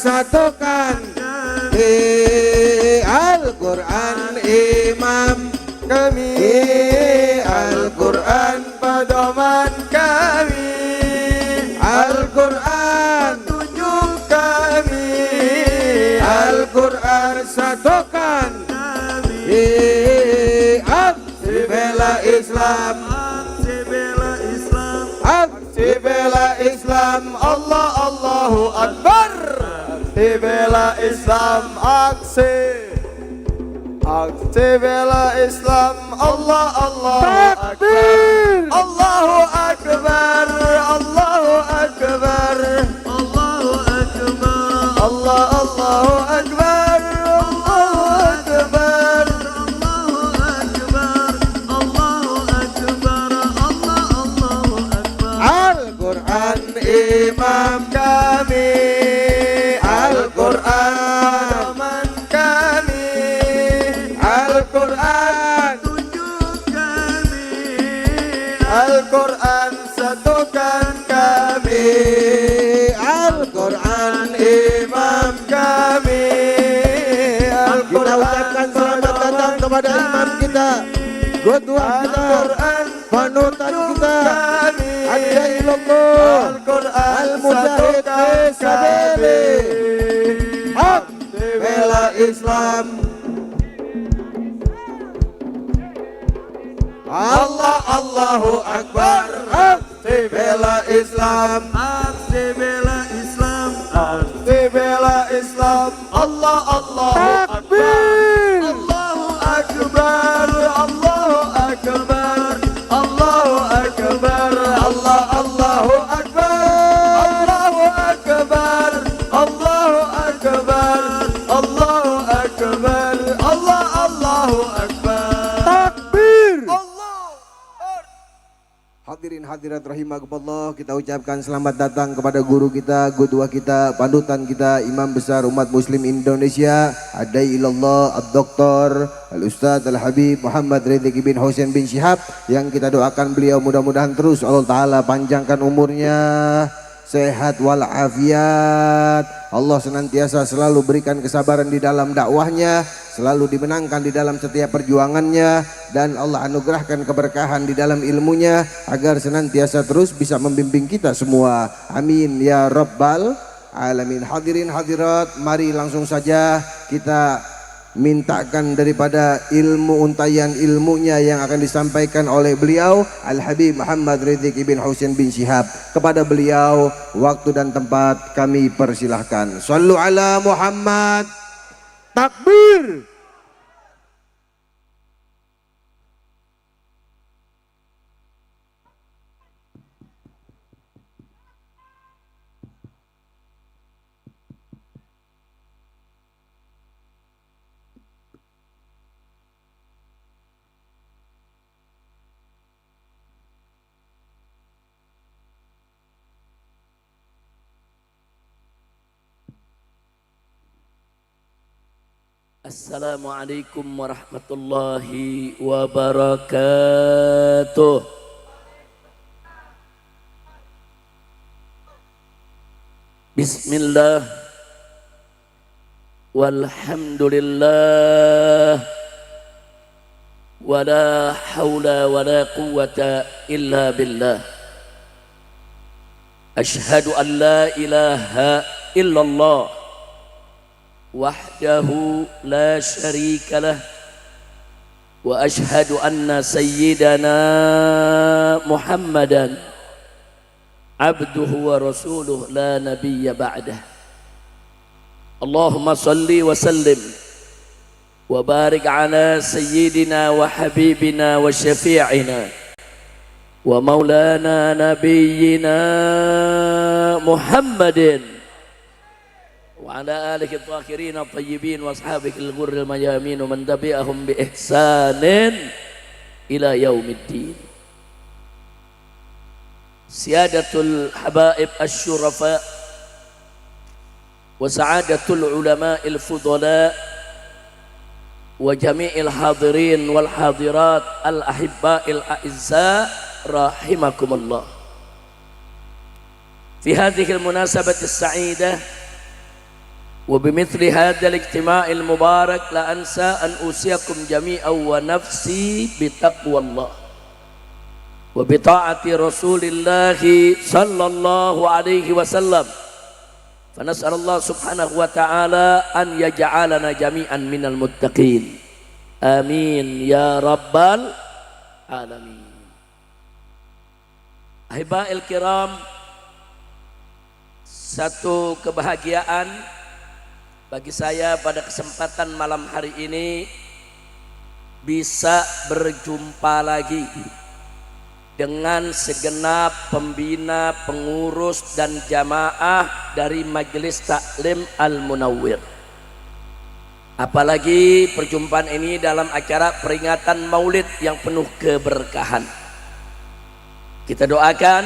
satukan di Al-Quran imam kami, Al-Quran pedoman kami, Al-Quran tunjuk kami, Al-Quran satukan kami, aksi bela Islam, aksi bela Islam, aksi bela Islam, Allah Allahu Akbar, aksi bela Islam, aksi bela Islam, Allah Allahu Akbar, Allahu Akbar, Allahu Akbar, Allahu Akbar, Allah Allahu Akbar, Allahu Akbar, Allahu Akbar, Allahu Akbar, Allah Allahu Akbar. Al-Quran imam kami, Al-Quran teman kami, Al-Quran tunjuk kami, Al-Quran satukan kami, Al-Quran imam kami, Al-Quran. Kita ucapkan selamat datang kepada imam kita, qudwah kita, panutan kita, Adailullah Al-Mujahid Fisabilillah, hak bela Islam, Allah Allahu Akbar, aksi bela Islam, aksi bela Islam, aksi bela Islam, Allah Allahu Akbar, Allahu Akbar, Allahu Akbar, Allahu Akbar, Allah Allahu Akbar, Allahu Akbar, Allahu Akbar, Allahu Akbar, Allah Allahu Akbar. Takbir. Hadirin hadirat rahimakumullah, kita ucapkan selamat datang kepada guru kita, qudwah kita, panutan kita, imam besar umat muslim Indonesia, Adailullah Ad-Doktor Al-Ustadz Al-Habib Muhammad Ridzik bin Husain bin Syihab, yang kita doakan beliau mudah-mudahan terus Allah Ta'ala panjangkan umurnya, sehat walafiat, Allah senantiasa selalu berikan kesabaran di dalam dakwahnya, selalu dimenangkan di dalam setiap perjuangannya, dan Allah anugerahkan keberkahan di dalam ilmunya agar senantiasa terus bisa membimbing kita semua, amin ya rabbal alamin. Hadirin hadirat, mari langsung saja kita mintakan daripada ilmu untayan ilmunya yang akan disampaikan oleh beliau Al-Habib Muhammad Ridzik bin Husain bin Syihab. Kepada beliau waktu dan tempat kami persilahkan. Shallu ala Muhammad. Takbir. Assalamualaikum warahmatullahi wabarakatuh. Bismillah walhamdulillah wala hawla wala quwwata illa billah. Ashhadu an la ilaha illallah wahdahu la syarika lah, wa ashhadu anna sayyidana Muhammadan abduhu wa rasuluh la nabiyya ba'dah. Allahumma salli wa sallim wa barik ala sayyidina wa habibina wa syafi'ina wa maulana nabiyyina Muhammadin wa ala alihi al-tahirin at-tayyibin wa ashabihi al-ghurril mayamin wa man tabi'ahum bi ihsanin ila yaumiddin. Siyadatul habaib asy-syurafa wa sa'adatul ulama'il fudala wa jami'il hadirin wal hadirat al-ahibba'il a'izza rahimakumullah. Fi hadhihi al-munasabati as-sa'idah وبمثل هذا الاجتماع المبارك لا أنسى أن أوصيكم جميعا ونفسي بتقوى الله وبطاعة رسول الله صلى الله عليه وسلم فنسأل الله سبحانه وتعالى أن يجعلنا جميعا من المتقين آمين يا رب العالمين. Ahiba'il kiram, satu kebahagiaan bagi saya pada kesempatan malam hari ini bisa berjumpa lagi dengan segenap pembina, pengurus dan jamaah dari Majelis Taklim Al-Munawwir. Apalagi perjumpaan ini dalam acara peringatan Maulid yang penuh keberkahan. Kita doakan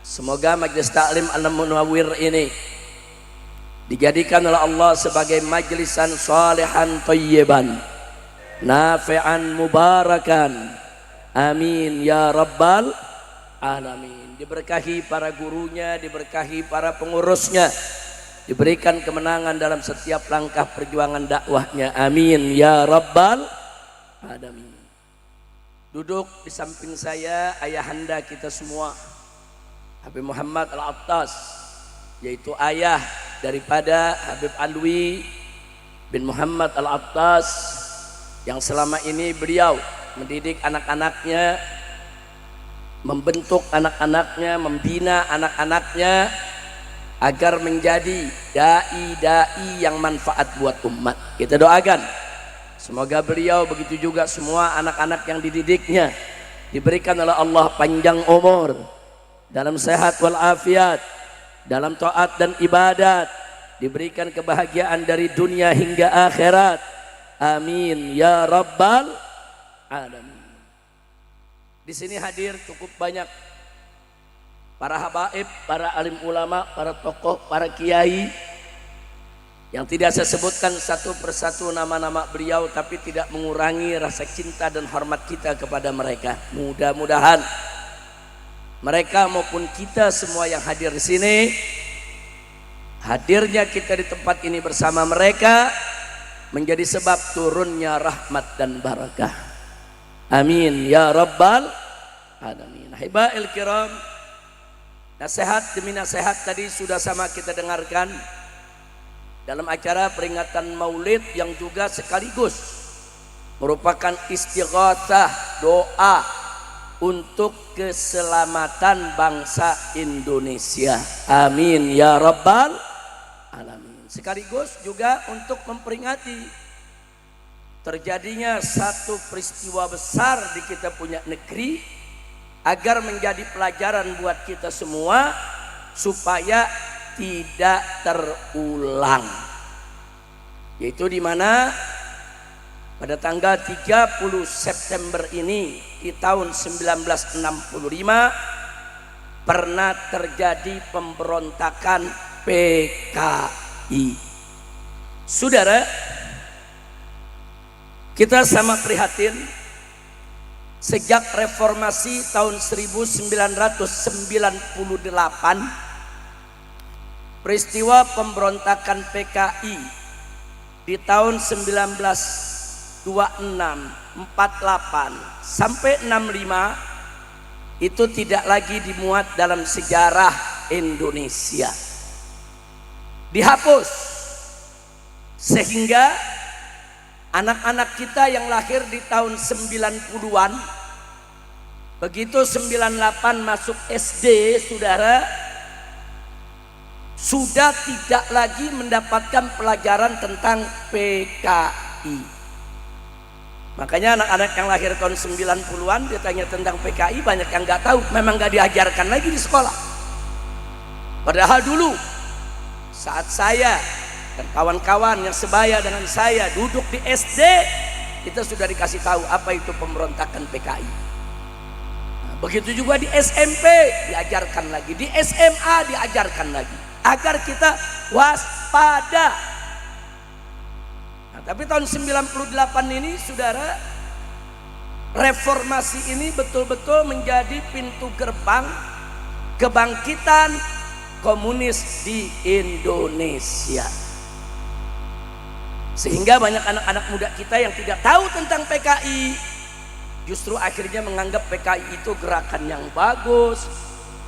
semoga Majelis Taklim Al-Munawwir ini dijadikan oleh Allah sebagai majlisan salihan thayyiban nafi'an mubarakan amin ya rabbal alamin. Diberkahi para gurunya, diberkahi para pengurusnya, diberikan kemenangan dalam setiap langkah perjuangan dakwahnya amin ya rabbal alamin. Duduk di samping saya ayahanda kita semua, Habib Muhammad Al-Attas, yaitu ayah daripada Habib Alwi bin Muhammad Al-Attas yang selama ini beliau mendidik anak-anaknya, membentuk anak-anaknya, membina anak-anaknya agar menjadi dai-dai yang manfaat buat umat. Kita doakan semoga beliau begitu juga semua anak-anak yang dididiknya diberikan oleh Allah panjang umur, dalam sehat walafiat, dalam taat dan ibadat, diberikan kebahagiaan dari dunia hingga akhirat amin ya rabbal alamin. Di sini hadir cukup banyak para habaib, para alim ulama, para tokoh, para kiai yang tidak saya sebutkan satu persatu nama-nama beliau, tapi tidak mengurangi rasa cinta dan hormat kita kepada mereka. Mudah-mudahan mereka maupun kita semua yang hadir di sini, hadirnya kita di tempat ini bersama mereka menjadi sebab turunnya rahmat dan barakah amin ya rabbal alamin. Ahiba'il kiram, nasihat demi nasihat tadi sudah sama kita dengarkan dalam acara peringatan Maulid yang juga sekaligus merupakan istighatsah, doa untuk keselamatan bangsa Indonesia amin ya rabbal alamin. Sekaligus juga untuk memperingati terjadinya satu peristiwa besar di kita punya negeri agar menjadi pelajaran buat kita semua supaya tidak terulang, yaitu di mana pada tanggal 30 September ini di tahun 1965 pernah terjadi pemberontakan PKI. Saudara, kita sama prihatin sejak reformasi tahun 1998 peristiwa pemberontakan PKI di tahun 1926, 48 sampai 65 itu tidak lagi dimuat dalam sejarah Indonesia, dihapus, sehingga anak-anak kita yang lahir di tahun 90-an begitu 98 masuk SD, saudara, sudah tidak lagi mendapatkan pelajaran tentang PKI. Makanya anak-anak yang lahir tahun 90-an ditanya tentang PKI banyak yang nggak tahu, memang nggak diajarkan lagi di sekolah. Padahal dulu saat saya dan kawan-kawan yang sebaya dengan saya duduk di SD, kita sudah dikasih tahu apa itu pemberontakan PKI. Nah, begitu juga di SMP diajarkan lagi, di SMA diajarkan lagi, agar kita waspada. Nah, tapi tahun 98 ini, saudara, reformasi ini betul-betul menjadi pintu gerbang kebangkitan komunis di Indonesia. Sehingga banyak anak-anak muda kita yang tidak tahu tentang PKI, justru akhirnya menganggap PKI itu gerakan yang bagus,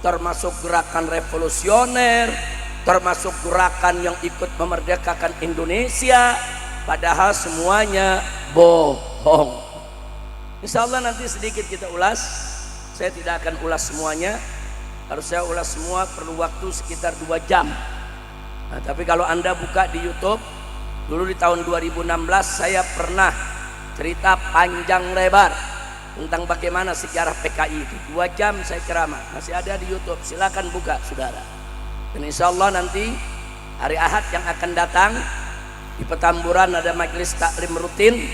termasuk gerakan revolusioner, termasuk gerakan yang ikut memerdekakan Indonesia, padahal semuanya bohong. Insya Allah nanti sedikit kita ulas. Saya tidak akan ulas semuanya. Kalau saya ulas semua perlu waktu sekitar 2 jam. Nah, tapi kalau Anda buka di YouTube, dulu di tahun 2016 saya pernah cerita panjang lebar tentang bagaimana sejarah PKI itu. 2 jam saya ceramah, masih ada di YouTube. Silakan buka, saudara. Dan insya Allah nanti hari Ahad yang akan datang di Petamburan ada majelis taklim rutin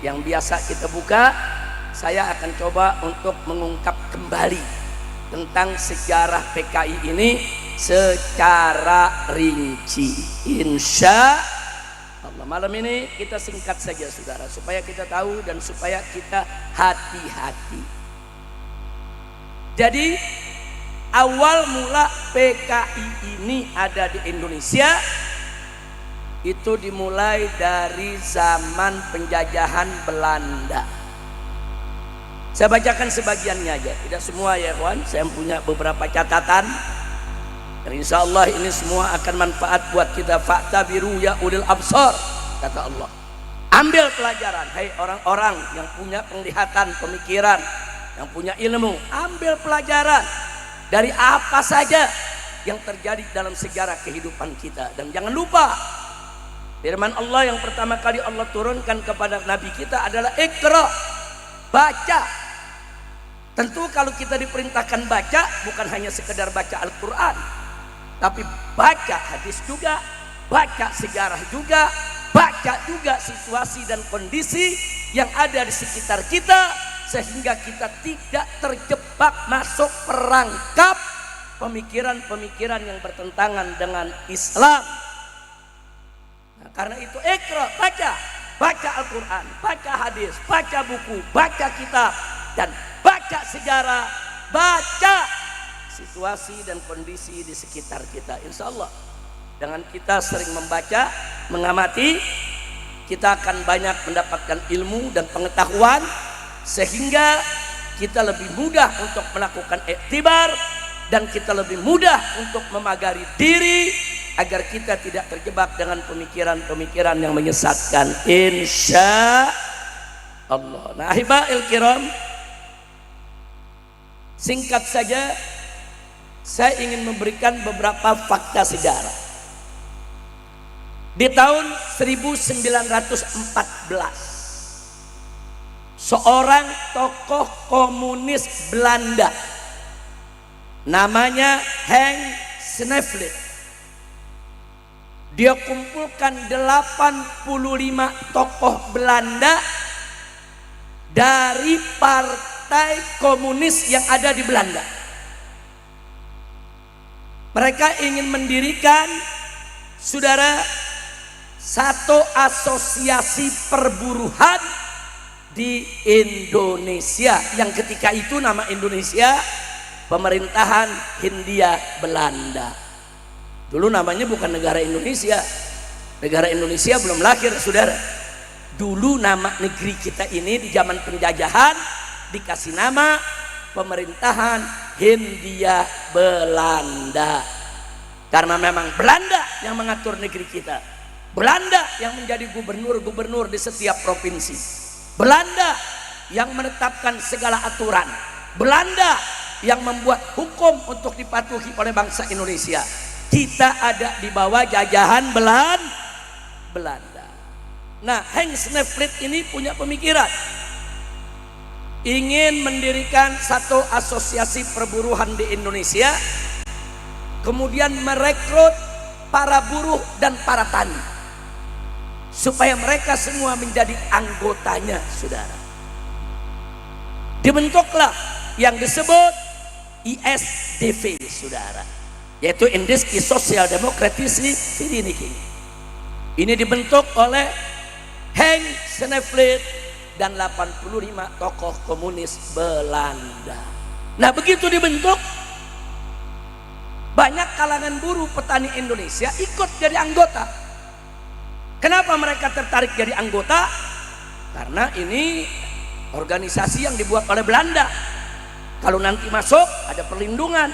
yang biasa kita buka. Saya akan coba untuk mengungkap kembali tentang sejarah PKI ini secara rinci. Insya Allah malam ini kita singkat saja, saudara, supaya kita tahu dan supaya kita hati-hati. Jadi awal mula PKI ini ada di Indonesia itu dimulai dari zaman penjajahan Belanda. Saya bacakan sebagiannya aja, tidak semua ya kawan. Saya punya beberapa catatan dan insya Allah ini semua akan manfaat buat kita. Fa'tabiru ya ulil absar, kata Allah. Ambil pelajaran, hai orang-orang yang punya penglihatan, pemikiran, yang punya ilmu. Ambil pelajaran dari apa saja yang terjadi dalam sejarah kehidupan kita. Dan jangan lupa firman Allah yang pertama kali Allah turunkan kepada Nabi kita adalah Iqra, baca. Tentu kalau kita diperintahkan baca, bukan hanya sekedar baca Al-Quran, tapi baca hadis juga, baca sejarah juga, baca juga situasi dan kondisi yang ada di sekitar kita, sehingga kita tidak terjebak masuk perangkap pemikiran-pemikiran yang bertentangan dengan Islam. Nah, karena itu Iqra, baca Al-Quran, baca hadis, baca buku, baca kitab, dan baca sejarah, baca situasi dan kondisi di sekitar kita. Insya Allah dengan kita sering membaca, mengamati, kita akan banyak mendapatkan ilmu dan pengetahuan, sehingga kita lebih mudah untuk melakukan iktibar, dan kita lebih mudah untuk memagari diri agar kita tidak terjebak dengan pemikiran-pemikiran yang menyesatkan. Insya Allah. Nah, ahibail kiram, singkat saja saya ingin memberikan beberapa fakta sejarah. Di tahun 1914 seorang tokoh komunis Belanda namanya Henk Snevely, dia kumpulkan 85 tokoh Belanda dari partai komunis yang ada di Belanda. Mereka ingin mendirikan, saudara, satu asosiasi perburuhan di Indonesia, yang ketika itu nama Indonesia pemerintahan Hindia Belanda. Dulu namanya bukan negara Indonesia. Negara Indonesia belum lahir, saudara. Dulu nama negeri kita ini di zaman penjajahan dikasih nama pemerintahan Hindia Belanda. Karena memang Belanda yang mengatur negeri kita. Belanda yang menjadi gubernur-gubernur di setiap provinsi. Belanda yang menetapkan segala aturan. Belanda yang membuat hukum untuk dipatuhi oleh bangsa Indonesia. Kita ada di bawah jajahan Belanda. Nah, Henk Snevely ini punya pemikiran ingin mendirikan satu asosiasi perburuhan di Indonesia, kemudian merekrut para buruh dan para tani supaya mereka semua menjadi anggotanya, saudara. Dibentuklah yang disebut ISDV, saudara, yaitu Industri Sosial Demokratisi Vereniging. Ini dibentuk oleh Henk Snevely dan 85 tokoh komunis Belanda. Nah, begitu dibentuk, banyak kalangan buruh petani Indonesia ikut jadi anggota. Kenapa mereka tertarik jadi anggota? Karena ini organisasi yang dibuat oleh Belanda. Kalau nanti masuk ada perlindungan,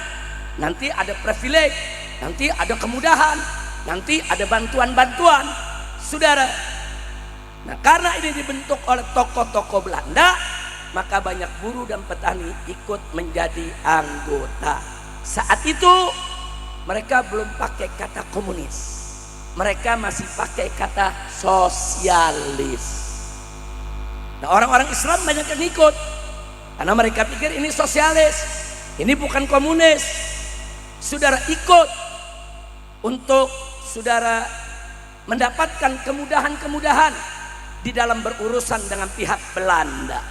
nanti ada privilege, nanti ada kemudahan, nanti ada bantuan-bantuan, saudara. Nah, karena ini dibentuk oleh tokoh-tokoh Belanda, maka banyak buruh dan petani ikut menjadi anggota. Saat itu mereka belum pakai kata komunis, mereka masih pakai kata sosialis. Nah, orang-orang Islam banyak yang ikut karena mereka pikir ini sosialis, ini bukan komunis. Saudara ikut untuk saudara mendapatkan kemudahan-kemudahan di dalam berurusan dengan pihak Belanda.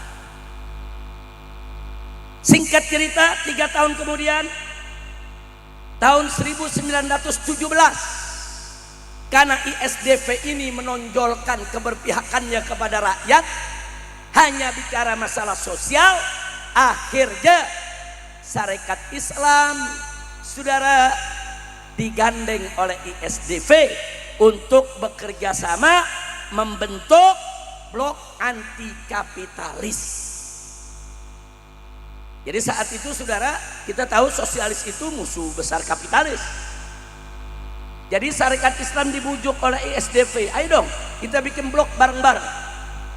Singkat cerita, 3 tahun kemudian, tahun 1917, karena ISDV ini menonjolkan keberpihakannya kepada rakyat, hanya bicara masalah sosial, akhirnya Sarekat Islam, saudara, digandeng oleh ISDV untuk bekerja sama membentuk blok anti kapitalis. Jadi saat itu saudara, kita tahu sosialis itu musuh besar kapitalis. Jadi Sarekat Islam dibujuk oleh ISDV, ayo dong kita bikin blok bareng-bareng.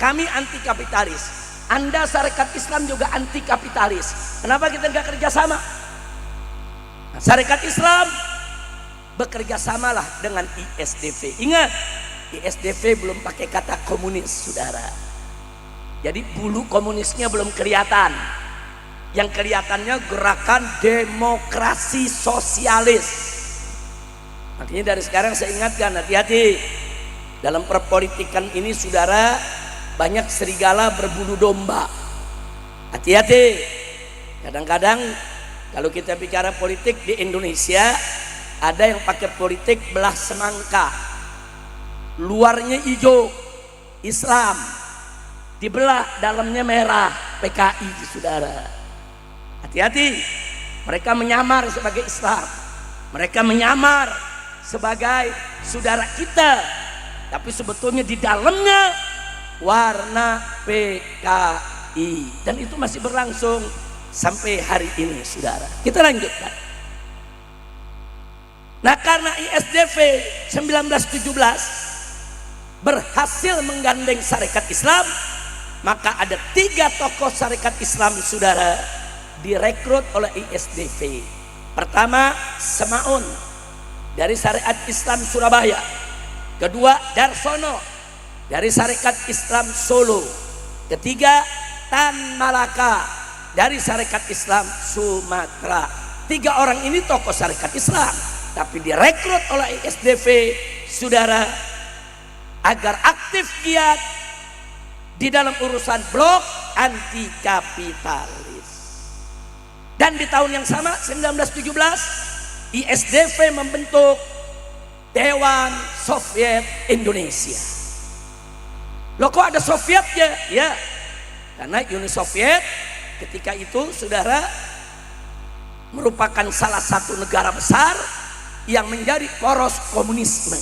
Kami anti kapitalis, Anda Sarekat Islam juga anti kapitalis. Kenapa kita nggak kerjasama? Nah, Sarekat Islam bekerja samalah dengan ISDV. Ingat, ISDV belum pakai kata komunis, saudara. Jadi bulu komunisnya belum kelihatan. Yang kelihatannya gerakan demokrasi sosialis. Makanya dari sekarang saya ingatkan, hati-hati dalam perpolitikan ini, saudara. Banyak serigala berbulu domba. Hati-hati. Kadang-kadang kalau kita bicara politik di Indonesia, ada yang pakai politik belah semangka. Luarnya hijau, Islam, dibelah dalamnya merah, PKI, saudara. Hati-hati. Mereka menyamar sebagai Islam, mereka menyamar sebagai saudara kita, tapi sebetulnya di dalamnya warna PKI, dan itu masih berlangsung sampai hari ini, saudara. Kita lanjutkan. Nah, karena ISDV 1917 berhasil menggandeng Sarekat Islam, maka ada 3 tokoh Sarekat Islam, saudara, direkrut oleh ISDV. Pertama, Semaun dari Sarekat Islam Surabaya. Kedua, Darsono dari Sarekat Islam Solo. Ketiga, Tan Malaka dari Sarekat Islam Sumatera. 3 orang ini tokoh Sarekat Islam, tapi direkrut oleh ISDV, saudara, agar aktif giat di dalam urusan blok anti kapitalis. Dan di tahun yang sama, 1917, ISDV membentuk Dewan Soviet Indonesia. Loh, kok ada Sovietnya? Ya, karena Uni Soviet ketika itu, saudara, merupakan salah satu negara besar yang menjadi poros komunisme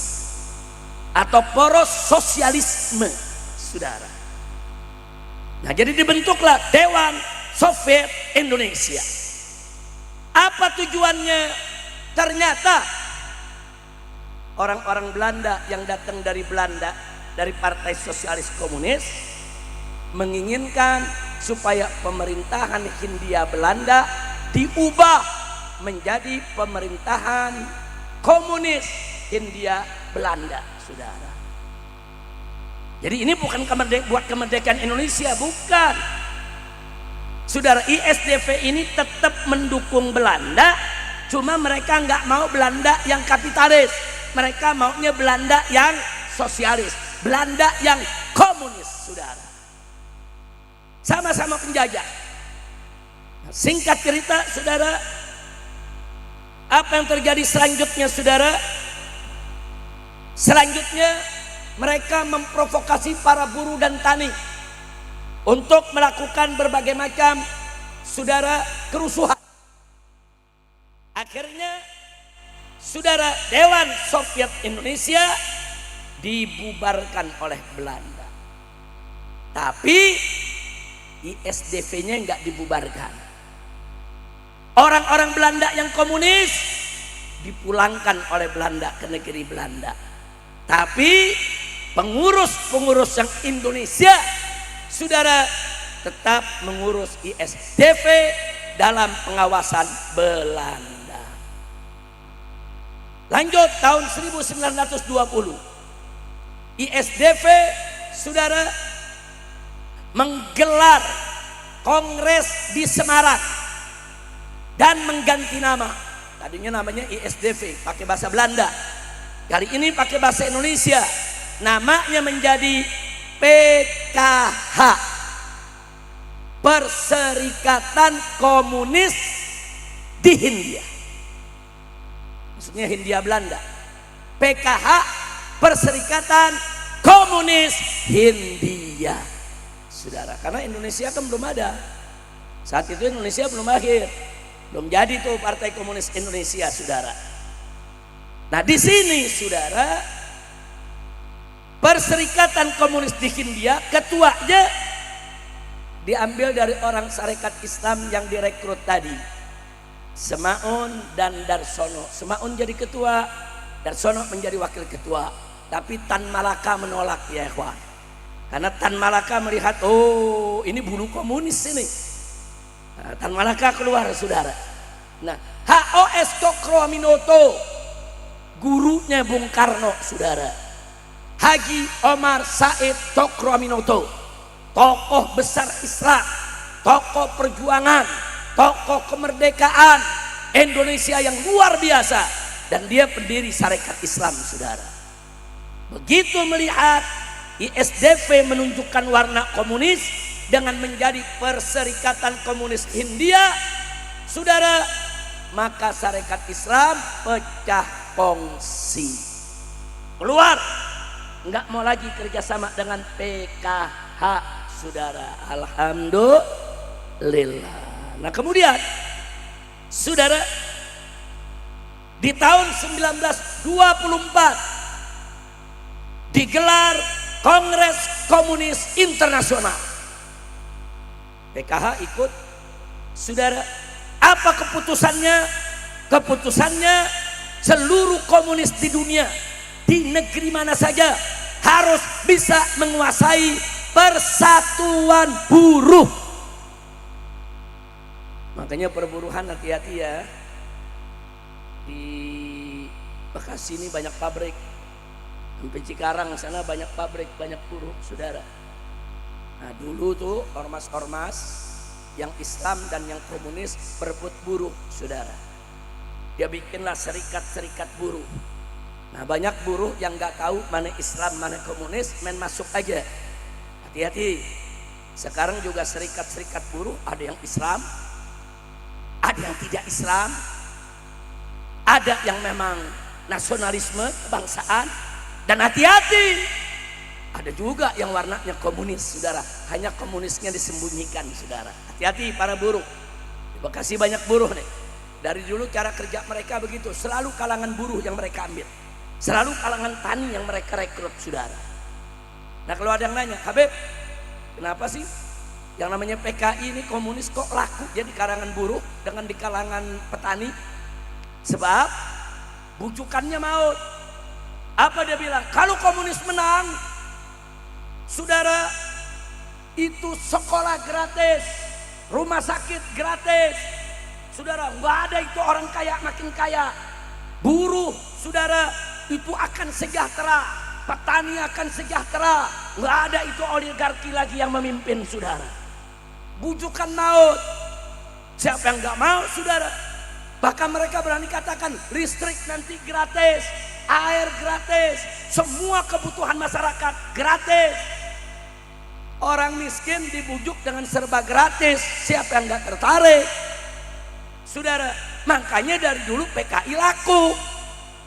atau poros sosialisme, saudara. Nah, jadi dibentuklah Dewan Soviet Indonesia. Apa tujuannya? Ternyata orang-orang Belanda yang datang dari Belanda, dari Partai Sosialis Komunis, menginginkan supaya pemerintahan Hindia Belanda diubah menjadi pemerintahan komunis Hindia Belanda, saudara. Jadi ini bukan buat kemerdekaan Indonesia, bukan. Saudara, ISDV ini tetap mendukung Belanda, cuma mereka nggak mau Belanda yang kapitalis, mereka maunya Belanda yang sosialis, Belanda yang komunis, saudara. Sama-sama penjajah. Singkat cerita, saudara, apa yang terjadi selanjutnya, saudara? Selanjutnya mereka memprovokasi para buruh dan tani untuk melakukan berbagai macam, saudara, kerusuhan. Akhirnya, saudara, Dewan Soviet Indonesia dibubarkan oleh Belanda. Tapi ISDV-nya nggak dibubarkan. Orang-orang Belanda yang komunis dipulangkan oleh Belanda ke negeri Belanda. Tapi pengurus-pengurus yang Indonesia, saudara, tetap mengurus ISDV dalam pengawasan Belanda. Lanjut tahun 1920, ISDV, saudara, menggelar kongres di Semarang dan mengganti nama. Tadinya namanya ISDV, pakai bahasa Belanda. Kali ini pakai bahasa Indonesia. Namanya menjadi PKH, Perserikatan Komunis di Hindia. Maksudnya Hindia Belanda. PKH, Perserikatan Komunis Hindia. Saudara, karena Indonesia kan belum ada. Saat itu Indonesia belum lahir. Belum jadi tuh Partai Komunis Indonesia, saudara. Nah, di sini, saudara, Perserikatan Komunis di Hindia, ketuanya diambil dari orang Sarekat Islam yang direkrut tadi, Semaun dan Darsono. Semaun jadi ketua, Darsono menjadi wakil ketua. Tapi Tan Malaka menolak, ya ikhwan. Karena Tan Malaka melihat, oh ini bulu komunis ini. Nah, Tan Malaka keluar, saudara. Nah, HOS Cokroaminoto, gurunya Bung Karno, saudara. Haji Omar Said Cokroaminoto, tokoh besar Islam, tokoh perjuangan, tokoh kemerdekaan Indonesia yang luar biasa. Dan dia pendiri Sarekat Islam, saudara. Begitu melihat ISDV menunjukkan warna komunis dengan menjadi Perserikatan Komunis Hindia, saudara, maka Sarekat Islam pecah kongsi, keluar, nggak mau lagi kerjasama dengan PKH, saudara. Alhamdulillah. Nah, kemudian, saudara, di tahun 1924 digelar Kongres Komunis Internasional. PKH ikut, saudara. Apa keputusannya? Keputusannya seluruh komunis di dunia, di negeri mana saja, harus bisa menguasai persatuan buruh. Makanya perburuhan hati-hati ya. Di Bekasi ini banyak pabrik. Sampai Cikarang sana banyak pabrik, banyak buruh, saudara. Nah, dulu tuh ormas-ormas yang Islam dan yang komunis berebut buruh, saudara. Dia bikinlah serikat-serikat buruh. Nah, banyak buruh yang nggak tahu mana Islam, mana komunis, main masuk aja. Hati-hati. Sekarang juga serikat-serikat buruh ada yang Islam, ada yang tidak Islam, ada yang memang nasionalisme, kebangsaan. Dan hati-hati, ada juga yang warnanya komunis, saudara. Hanya komunisnya disembunyikan, saudara. Hati-hati para buruh. Di Bekasi banyak buruh nih. Dari dulu cara kerja mereka begitu. Selalu kalangan buruh yang mereka ambil. Selalu kalangan tani yang mereka rekrut, saudara. Nah, kalau ada yang nanya, Habib, kenapa sih yang namanya PKI ini komunis kok laku jadi kalangan buruh dengan di kalangan petani? Sebab bujukannya maut. Apa dia bilang? Kalau komunis menang, saudara, itu sekolah gratis, rumah sakit gratis, saudara. Nggak ada itu orang kaya makin kaya. Buruh, saudara, itu akan sejahtera, petani akan sejahtera. Nggak ada itu oligarki lagi yang memimpin, saudara. Bujukan maut. Siapa yang nggak mau, saudara? Bahkan mereka berani katakan listrik nanti gratis, air gratis, semua kebutuhan masyarakat gratis. Orang miskin dibujuk dengan serba gratis, siapa yang nggak tertarik, saudara? Makanya dari dulu PKI laku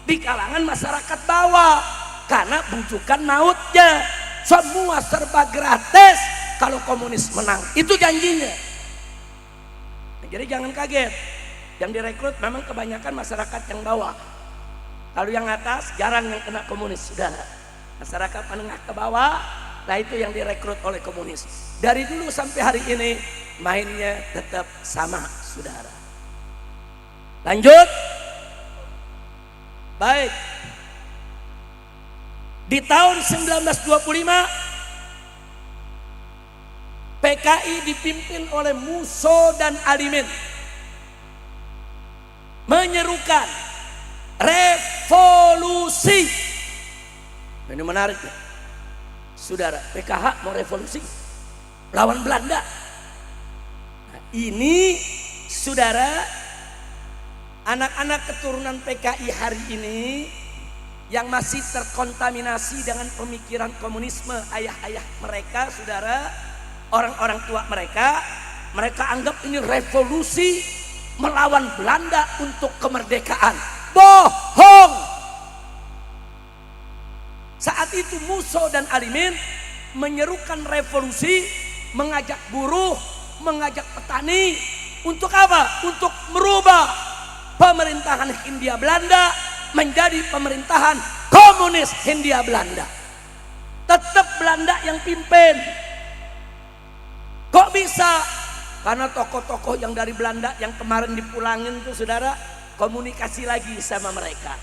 di kalangan masyarakat bawah karena bujukan mautnya, semua serba gratis kalau komunis menang, itu janjinya. Nah, jadi jangan kaget, yang direkrut memang kebanyakan masyarakat yang bawah. Kalau yang atas jarang yang kena komunis, saudara. masyarakat menengah ke bawah. Nah itu yang direkrut oleh komunis. Dari dulu sampai hari ini mainnya tetap sama, saudara. Lanjut. Baik. Di tahun 1925 PKI dipimpin oleh Musso dan Alimin menyerukan revolusi. Ini menarik ya, saudara. PKH mau revolusi lawan Belanda. Nah, ini saudara, anak-anak keturunan PKI hari ini yang masih terkontaminasi dengan pemikiran komunisme ayah-ayah mereka, saudara, orang-orang tua mereka anggap ini revolusi melawan Belanda untuk kemerdekaan. Bohong. Saat itu Musso dan Alimin menyerukan revolusi, mengajak buruh, mengajak petani untuk apa? Untuk merubah pemerintahan Hindia Belanda menjadi pemerintahan komunis Hindia Belanda. Tetap Belanda yang pimpin. Kok bisa? Karena tokoh-tokoh yang dari Belanda yang kemarin dipulangin tuh, saudara, komunikasi lagi sama mereka.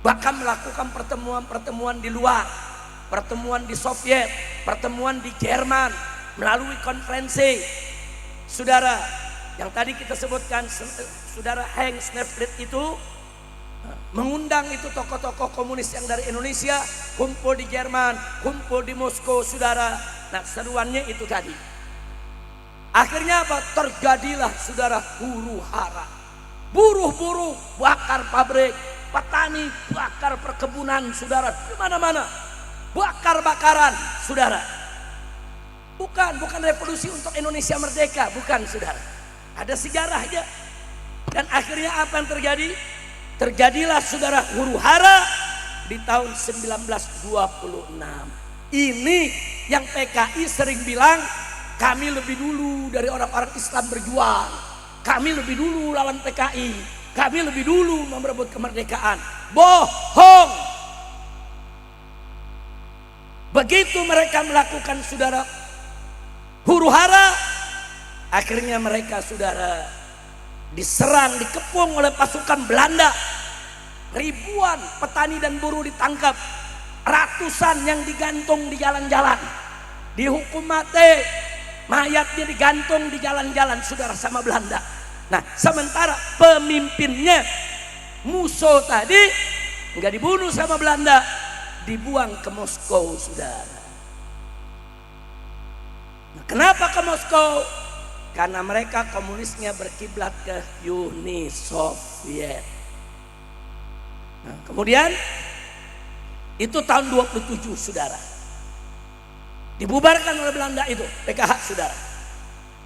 Bahkan melakukan pertemuan-pertemuan di luar, pertemuan di Soviet, pertemuan di Jerman, melalui konferensi. Saudara, yang tadi kita sebutkan, saudara Henk Snefrit itu mengundang itu tokoh-tokoh komunis yang dari Indonesia, kumpul di Jerman, kumpul di Moskow, saudara. Nah, seruannya itu tadi. Akhirnya apa? Terjadilah, saudara, huru hara. Buruh-buruh bakar pabrik, petani bakar perkebunan, saudara, di mana-mana bakar-bakaran, saudara. Bukan revolusi untuk Indonesia merdeka, bukan, saudara. Ada sejarahnya. Dan akhirnya apa yang terjadi? Terjadilah, saudara, huru hara di tahun 1926. Ini yang PKI sering bilang, kami lebih dulu dari orang-orang Islam berjuang. Kami lebih dulu lawan PKI. Kami lebih dulu merebut kemerdekaan. Bohong. Begitu mereka melakukan, saudara, huru hara, akhirnya mereka, saudara, diserang, dikepung oleh pasukan Belanda. Ribuan petani dan buruh ditangkap, ratusan yang digantung di jalan-jalan, dihukum mati, mayatnya digantung di jalan-jalan, saudara, sama Belanda. Nah, sementara pemimpinnya Musso tadi nggak dibunuh sama Belanda, dibuang ke Moskow, saudara. Nah, kenapa ke Moskow? Karena mereka komunisnya berkiblat ke Uni Soviet. Nah, kemudian itu tahun 27, saudara, dibubarkan oleh Belanda itu PKH, saudara.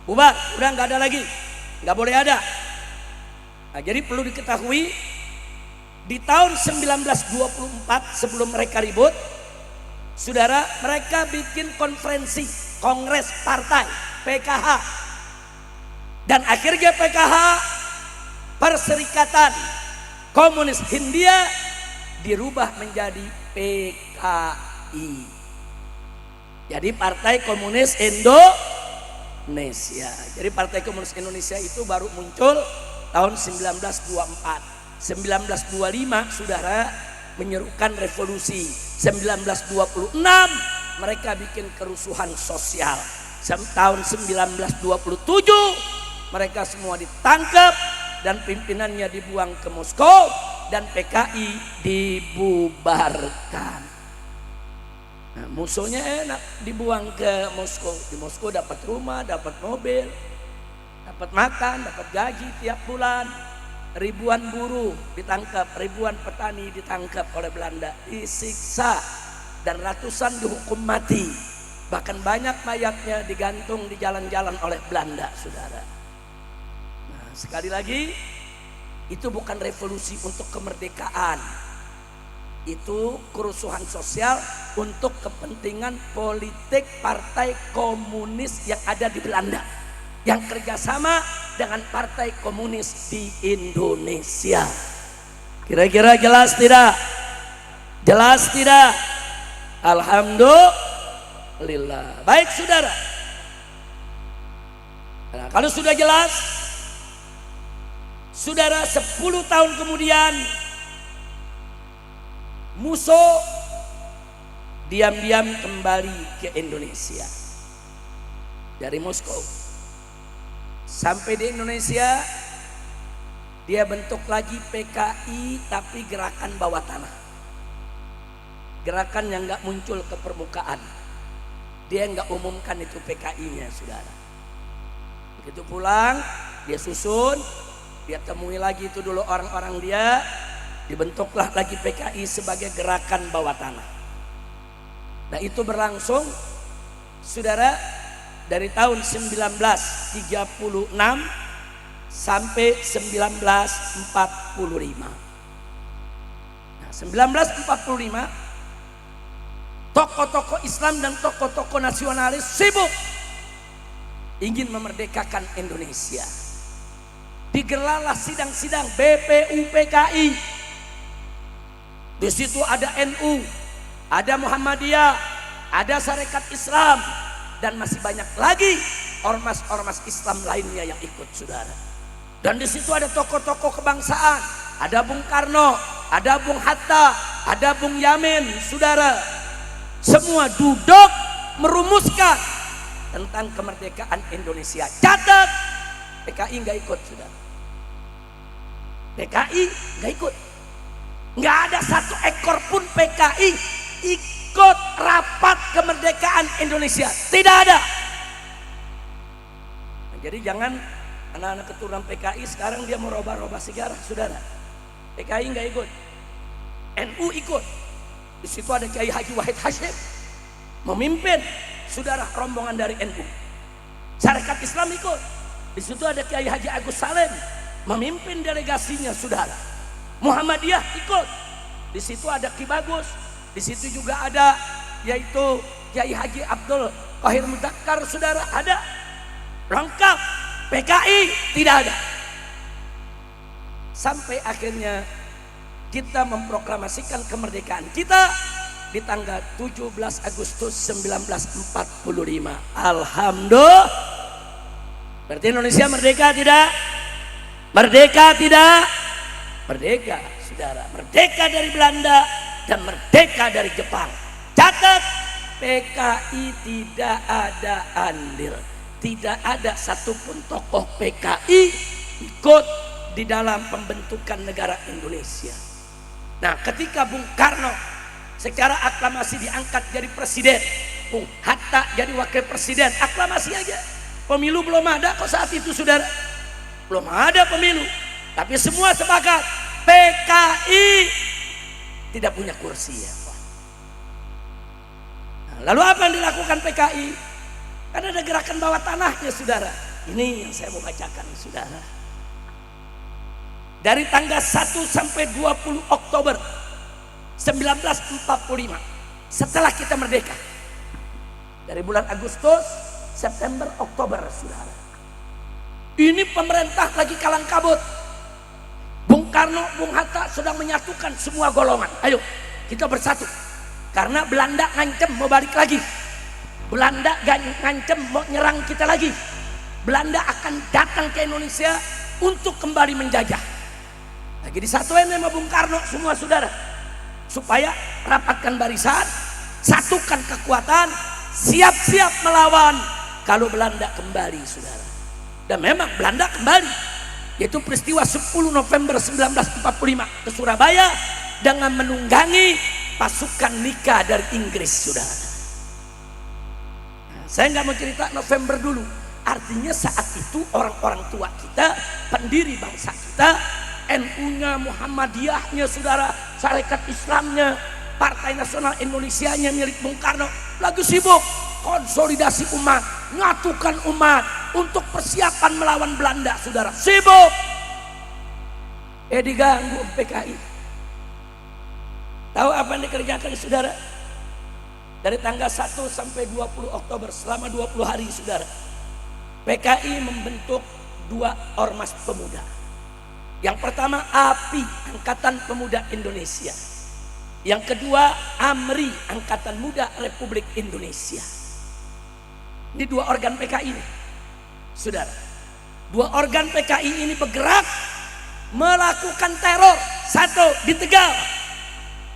Bubar, udah nggak ada lagi, nggak boleh ada. Nah, jadi perlu diketahui, di tahun 1924 sebelum mereka ribut, saudara, mereka bikin konferensi kongres partai PKH. Dan akhirnya PKH, Perserikatan Komunis Hindia, dirubah menjadi PKI. Jadi Partai Komunis Indonesia. Jadi Partai Komunis Indonesia itu baru muncul tahun 1924. 1925, saudara, menyerukan revolusi. 1926 mereka bikin kerusuhan sosial. Tahun 1927 mereka semua ditangkap dan pimpinannya dibuang ke Moskow dan PKI dibubarkan. Nah, musuhnya enak, dibuang ke Moskow. Di Moskow dapat rumah, dapat mobil, dapat makan, dapat gaji tiap bulan. Ribuan buruh ditangkap, ribuan petani ditangkap oleh Belanda, disiksa, dan ratusan dihukum mati. Bahkan banyak mayatnya digantung di jalan-jalan oleh Belanda, saudara. Nah, sekali lagi, itu bukan revolusi untuk kemerdekaan. Itu kerusuhan sosial untuk kepentingan politik Partai Komunis yang ada di Belanda, yang kerjasama dengan Partai Komunis di Indonesia. Kira-kira jelas tidak? Jelas tidak? Alhamdulillah. Baik saudara. Nah, kalau sudah jelas, saudara, 10 tahun kemudian musuh diam-diam kembali ke Indonesia dari Moskow. Sampai di Indonesia, dia bentuk lagi PKI tapi gerakan bawah tanah. Gerakan yang nggak muncul ke permukaan. Dia nggak umumkan itu PKI-nya, saudara. Begitu pulang, dia susun, dia temui lagi itu dulu orang-orang dia, dibentuklah lagi PKI sebagai gerakan bawah tanah. Nah itu berlangsung, saudara, dari tahun 1936 sampai 1945. Nah, 1945 tokoh-tokoh Islam dan tokoh-tokoh nasionalis sibuk ingin memerdekakan Indonesia. Digelarlah sidang-sidang BPUPKI. Di situ ada NU, ada Muhammadiyah, ada Sarekat Islam, dan masih banyak lagi ormas-ormas Islam lainnya yang ikut, saudara. Dan di situ ada tokoh-tokoh kebangsaan, ada Bung Karno, ada Bung Hatta, ada Bung Yamin, saudara. Semua duduk merumuskan tentang kemerdekaan Indonesia. Catat, PKI nggak ikut, saudara. PKI nggak ikut. Nggak ada satu ekor pun PKI ikut rapat kemerdekaan Indonesia. Tidak ada. Nah, jadi jangan anak-anak keturunan PKI sekarang dia mau robah-robah sejarah, saudara. PKI nggak ikut. NU ikut. Di situ ada Kiai Haji Wahid Hasyim memimpin, saudara, rombongan dari NU. Sarekat Islam ikut. Di situ ada Kiai Haji Agus Salim memimpin delegasinya, saudara. Muhammadiyah ikut. Di situ ada Ki Bagus. Di situ juga ada yaitu Kiai Haji Abdul Qahir Mudzakkar, saudara, ada. Lengkap. PKI tidak ada. Sampai akhirnya kita memproklamasikan kemerdekaan kita di tanggal 17 Agustus 1945. Alhamdulillah. Berarti Indonesia merdeka tidak? Merdeka tidak? Merdeka, saudara. Merdeka dari Belanda dan merdeka dari Jepang. Catat, PKI tidak ada andil. Tidak ada satupun tokoh PKI ikut di dalam pembentukan negara Indonesia. Nah, ketika Bung Karno secara aklamasi diangkat jadi presiden, Bung Hatta jadi wakil presiden, aklamasi aja. Pemilu belum ada kok saat itu, saudara. Belum ada pemilu. Tapi semua sepakat PKI tidak punya kursi, ya Pak. Nah, lalu apa yang dilakukan PKI? Karena ada gerakan bawah tanahnya, saudara. Ini yang saya mau bacakan, saudara. Dari tanggal 1 sampai 20 Oktober 1945, setelah kita merdeka, dari bulan Agustus, September, Oktober, saudara, ini pemerintah lagi kalang kabut. Bung Karno, Bung Hatta sedang menyatukan semua golongan. Ayo kita bersatu, karena Belanda ngancem mau balik lagi. Belanda ngancem mau nyerang kita lagi. Belanda akan datang ke Indonesia untuk kembali menjajah. Lagi disatuin sama Bung Karno semua, saudara, supaya rapatkan barisan, satukan kekuatan, siap-siap melawan kalau Belanda kembali, saudara. Dan memang Belanda kembali, yaitu peristiwa 10 November 1945 ke Surabaya dengan menunggangi pasukan Nika dari Inggris, saudara. Nah, saya nggak mau cerita November dulu. Artinya saat itu orang-orang tua kita, pendiri bangsa kita, NU-nya, Muhammadiyahnya, saudara, Sarekat Islamnya, Partai Nasional Indonesianya milik Bung Karno, lagi sibuk konsolidasi umat, nyatukan umat untuk persiapan melawan Belanda, saudara. Sibuk. Diganggu PKI. Tahu apa yang dikerjakan, saudara? Dari tanggal 1 sampai 20 Oktober, selama 20 hari, saudara, PKI membentuk 2 ormas pemuda. Yang pertama API, Angkatan Pemuda Indonesia. Yang kedua, AMRI, Angkatan Muda Republik Indonesia. Ini dua organ PKI ini, saudara. Dua organ PKI ini bergerak melakukan teror. Satu di Tegal,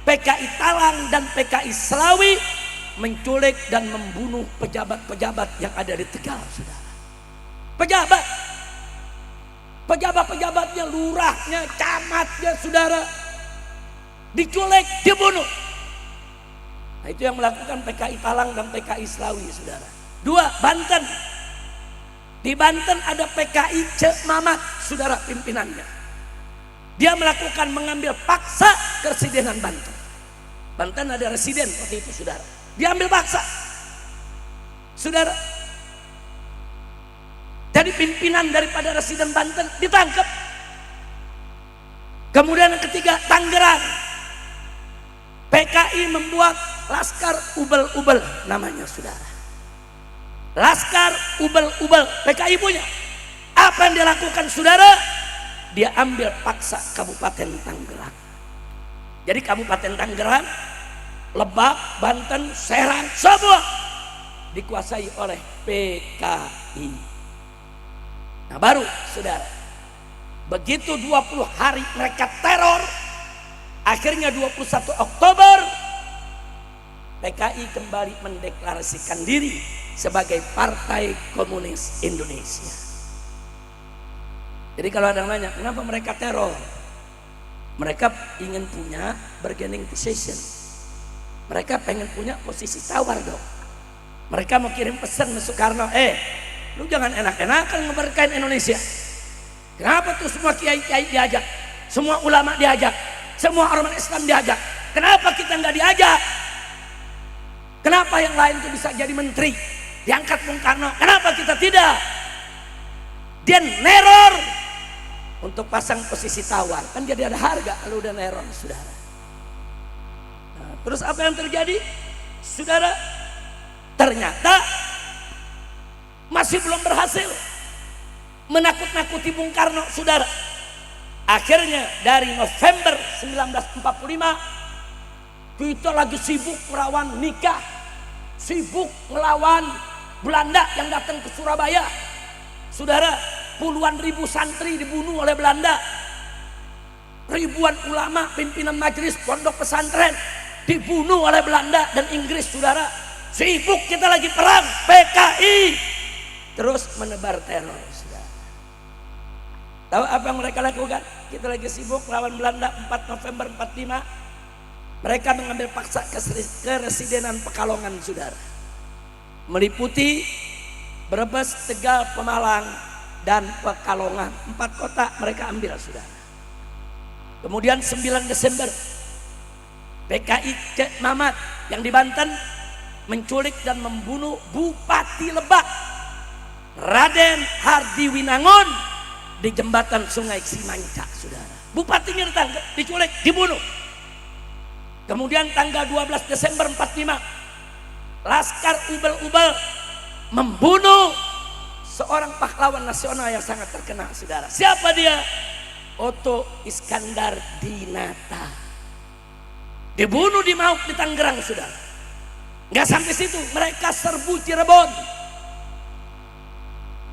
PKI Talang dan PKI Selawi menculik dan membunuh pejabat-pejabat yang ada di Tegal, saudara. Pejabat-pejabatnya, lurahnya, camatnya, saudara, diculik, dibunuh. Nah, itu yang melakukan PKI Talang dan PKI Selawi, saudara. Dua, Banten. Di Banten ada PKI Cek Mamat, saudara, pimpinannya. Dia melakukan mengambil paksa keresidenan Banten. Banten ada residen waktu itu, saudara. Dia ambil paksa, saudara. Jadi pimpinan daripada residen Banten ditangkap. Kemudian yang ketiga, Tangerang. PKI membuat Laskar Ubel-Ubel namanya, saudara. Laskar Ubel-Ubel, PKI punya. Apa yang dia lakukan, saudara? Dia ambil paksa Kabupaten Tangerang. Jadi Kabupaten Tangerang, Lebak, Banten, Serang, semua dikuasai oleh PKI. Nah baru, saudara, begitu 20 hari mereka teror, akhirnya 21 Oktober PKI kembali mendeklarasikan diri sebagai Partai Komunis Indonesia. Jadi kalau ada yang nanya, kenapa mereka teror? Mereka ingin punya bargaining position. Mereka pengen punya posisi tawar dong. Mereka mau kirim pesan ke Soekarno, lu jangan enak-enakan ngeberkain Indonesia. Kenapa tuh semua kiai-kiai diajak, semua ulama diajak, semua ormas Islam diajak? Kenapa kita nggak diajak? Kenapa yang lain tuh bisa jadi menteri, diangkat Bung Karno? Kenapa kita tidak? Dia neror untuk pasang posisi tawar, kan jadi ada harga kalau udah neror, saudara. Nah, terus apa yang terjadi, saudara? Ternyata masih belum berhasil menakut-nakuti Bung Karno, saudara. Akhirnya dari November 1945 kita lagi sibuk melawan nikah, sibuk melawan Belanda yang datang ke Surabaya, saudara. Puluhan ribu santri dibunuh oleh Belanda, ribuan ulama pimpinan majelis pondok pesantren dibunuh oleh Belanda dan Inggris, saudara. Sibuk kita lagi perang, PKI terus menebar teror, saudara. Tahu apa yang mereka lakukan? Kita lagi sibuk melawan Belanda 4 November 45. Mereka mengambil paksa keresidenan Pekalongan, saudara. Meliputi Brebes, Tegal, Pemalang, dan Pekalongan. 4 kota mereka ambil, saudara. Kemudian 9 Desember PKI Cek Mamat yang di Banten menculik dan membunuh Bupati Lebak Raden Hardi Winangun di jembatan Sungai Cimanca, saudara. Bupatinya ditangkap, diculik, dibunuh. Kemudian tanggal 12 Desember 45 Laskar Ubel-Ubel membunuh seorang pahlawan nasional yang sangat terkenal, saudara. Siapa dia? Otto Iskandar Dinata. Dibunuh di Mauk di Tangerang, saudara. Nggak sampai situ, mereka serbu Cirebon.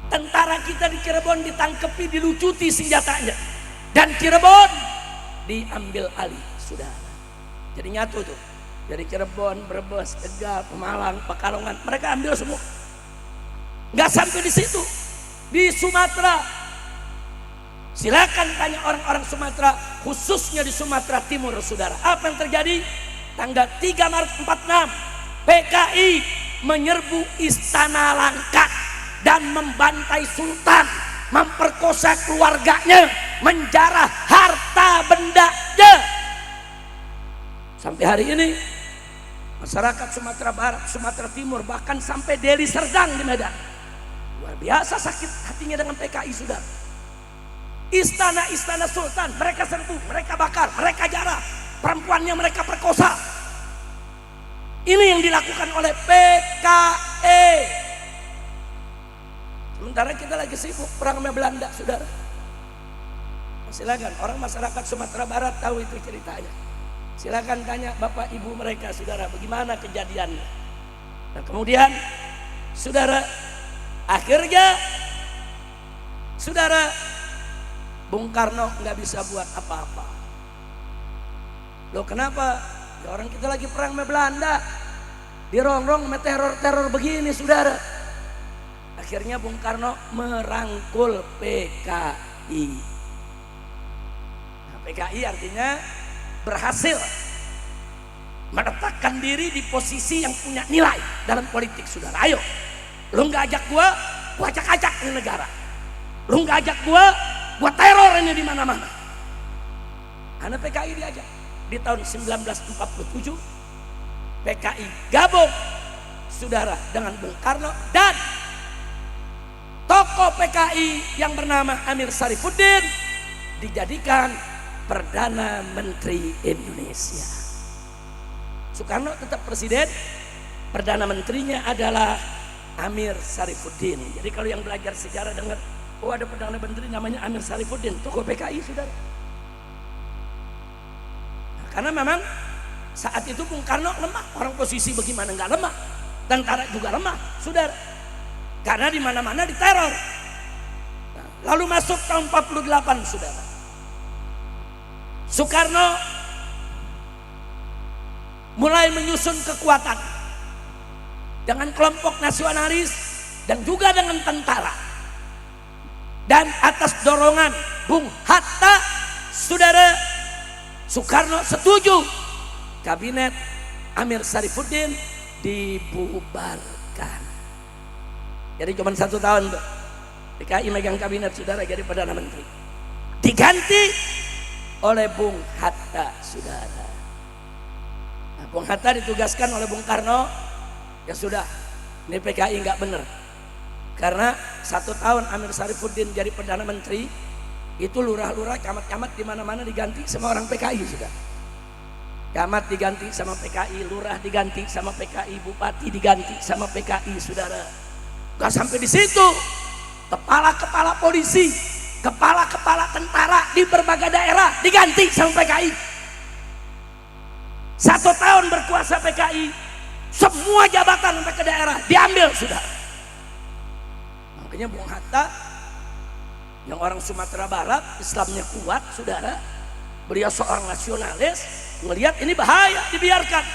Tentara kita di Cirebon ditangkepi, dilucuti senjatanya, dan Cirebon diambil alih, saudara. Jadi nyatu tuh, dari Cirebon, Brebes, Tegal, Pemalang, Pekalongan, mereka ambil semua. Nggak sampai di situ, di Sumatera. Silakan tanya orang-orang Sumatera, khususnya di Sumatera Timur, saudara. Apa yang terjadi? Tanggal 3 Maret 46 PKI menyerbu Istana Langkat dan membantai Sultan, memperkosa keluarganya, menjarah harta bendanya. Sampai hari ini masyarakat Sumatera Barat, Sumatera Timur, bahkan sampai Deli Serdang di Medan, luar biasa sakit hatinya dengan PKI, saudara. Istana-istana Sultan mereka serbu, mereka bakar, mereka jarah, perempuannya mereka perkosa. Ini yang dilakukan oleh PKI. Sementara kita lagi sibuk perang sama Belanda, saudara. Silakan orang masyarakat Sumatera Barat tahu itu ceritanya. Silakan tanya bapak ibu mereka, saudara, bagaimana kejadiannya. Nah, kemudian saudara, akhirnya saudara, Bung Karno nggak bisa buat apa-apa. Loh kenapa? Ya orang kita lagi perang sama Belanda, dirongrong sama teror-teror begini, saudara. Akhirnya Bung Karno merangkul PKI. Nah, PKI artinya berhasil meletakkan diri di posisi yang punya nilai dalam politik, saudara. Ayo, lu nggak ajak gua ajak-ajak ini negara. Lu nggak ajak gua teror ini di mana-mana. Karena PKI diajak di tahun 1947, PKI gabung, saudara, dengan Bung Karno dan tokoh PKI yang bernama Amir Syarifuddin dijadikan Perdana Menteri Indonesia. Soekarno tetap presiden, Perdana Menterinya adalah Amir Syarifuddin. Jadi kalau yang belajar sejarah dengar, oh ada Perdana Menteri namanya Amir Syarifuddin, tokoh PKI, saudara. Nah, karena memang saat itu Bung Karno lemah, orang posisi bagaimana nggak lemah, tentara juga lemah, saudara. Karena di mana-mana diteror. Nah, lalu masuk tahun 48, saudara. Soekarno mulai menyusun kekuatan dengan kelompok nasionalis dan juga dengan tentara. Dan atas dorongan Bung Hatta, saudara, Soekarno setuju kabinet Amir Syarifuddin dibubarkan. Jadi cuma 1 tahun tuh PKI megang kabinet, saudara, jadi Perdana Menteri. Diganti oleh Bung Hatta, saudara. Nah, Bung Hatta ditugaskan oleh Bung Karno, ya sudah, ini PKI nggak bener. Karena 1 tahun Amir Syarifuddin jadi Perdana Menteri, itu lurah-lurah, camat-camat di mana-mana diganti sama orang PKI, sudah. Camat diganti sama PKI, lurah diganti sama PKI, bupati diganti sama PKI, saudara. Gak sampai di situ, kepala-kepala polisi, kepala-kepala tentara di berbagai daerah diganti sama PKI. 1 tahun berkuasa PKI, semua jabatan sampai ke daerah diambil, saudara. Makanya Bung Hatta yang orang Sumatera Barat, Islamnya kuat, saudara, beliau seorang nasionalis, melihat ini bahaya dibiarkan,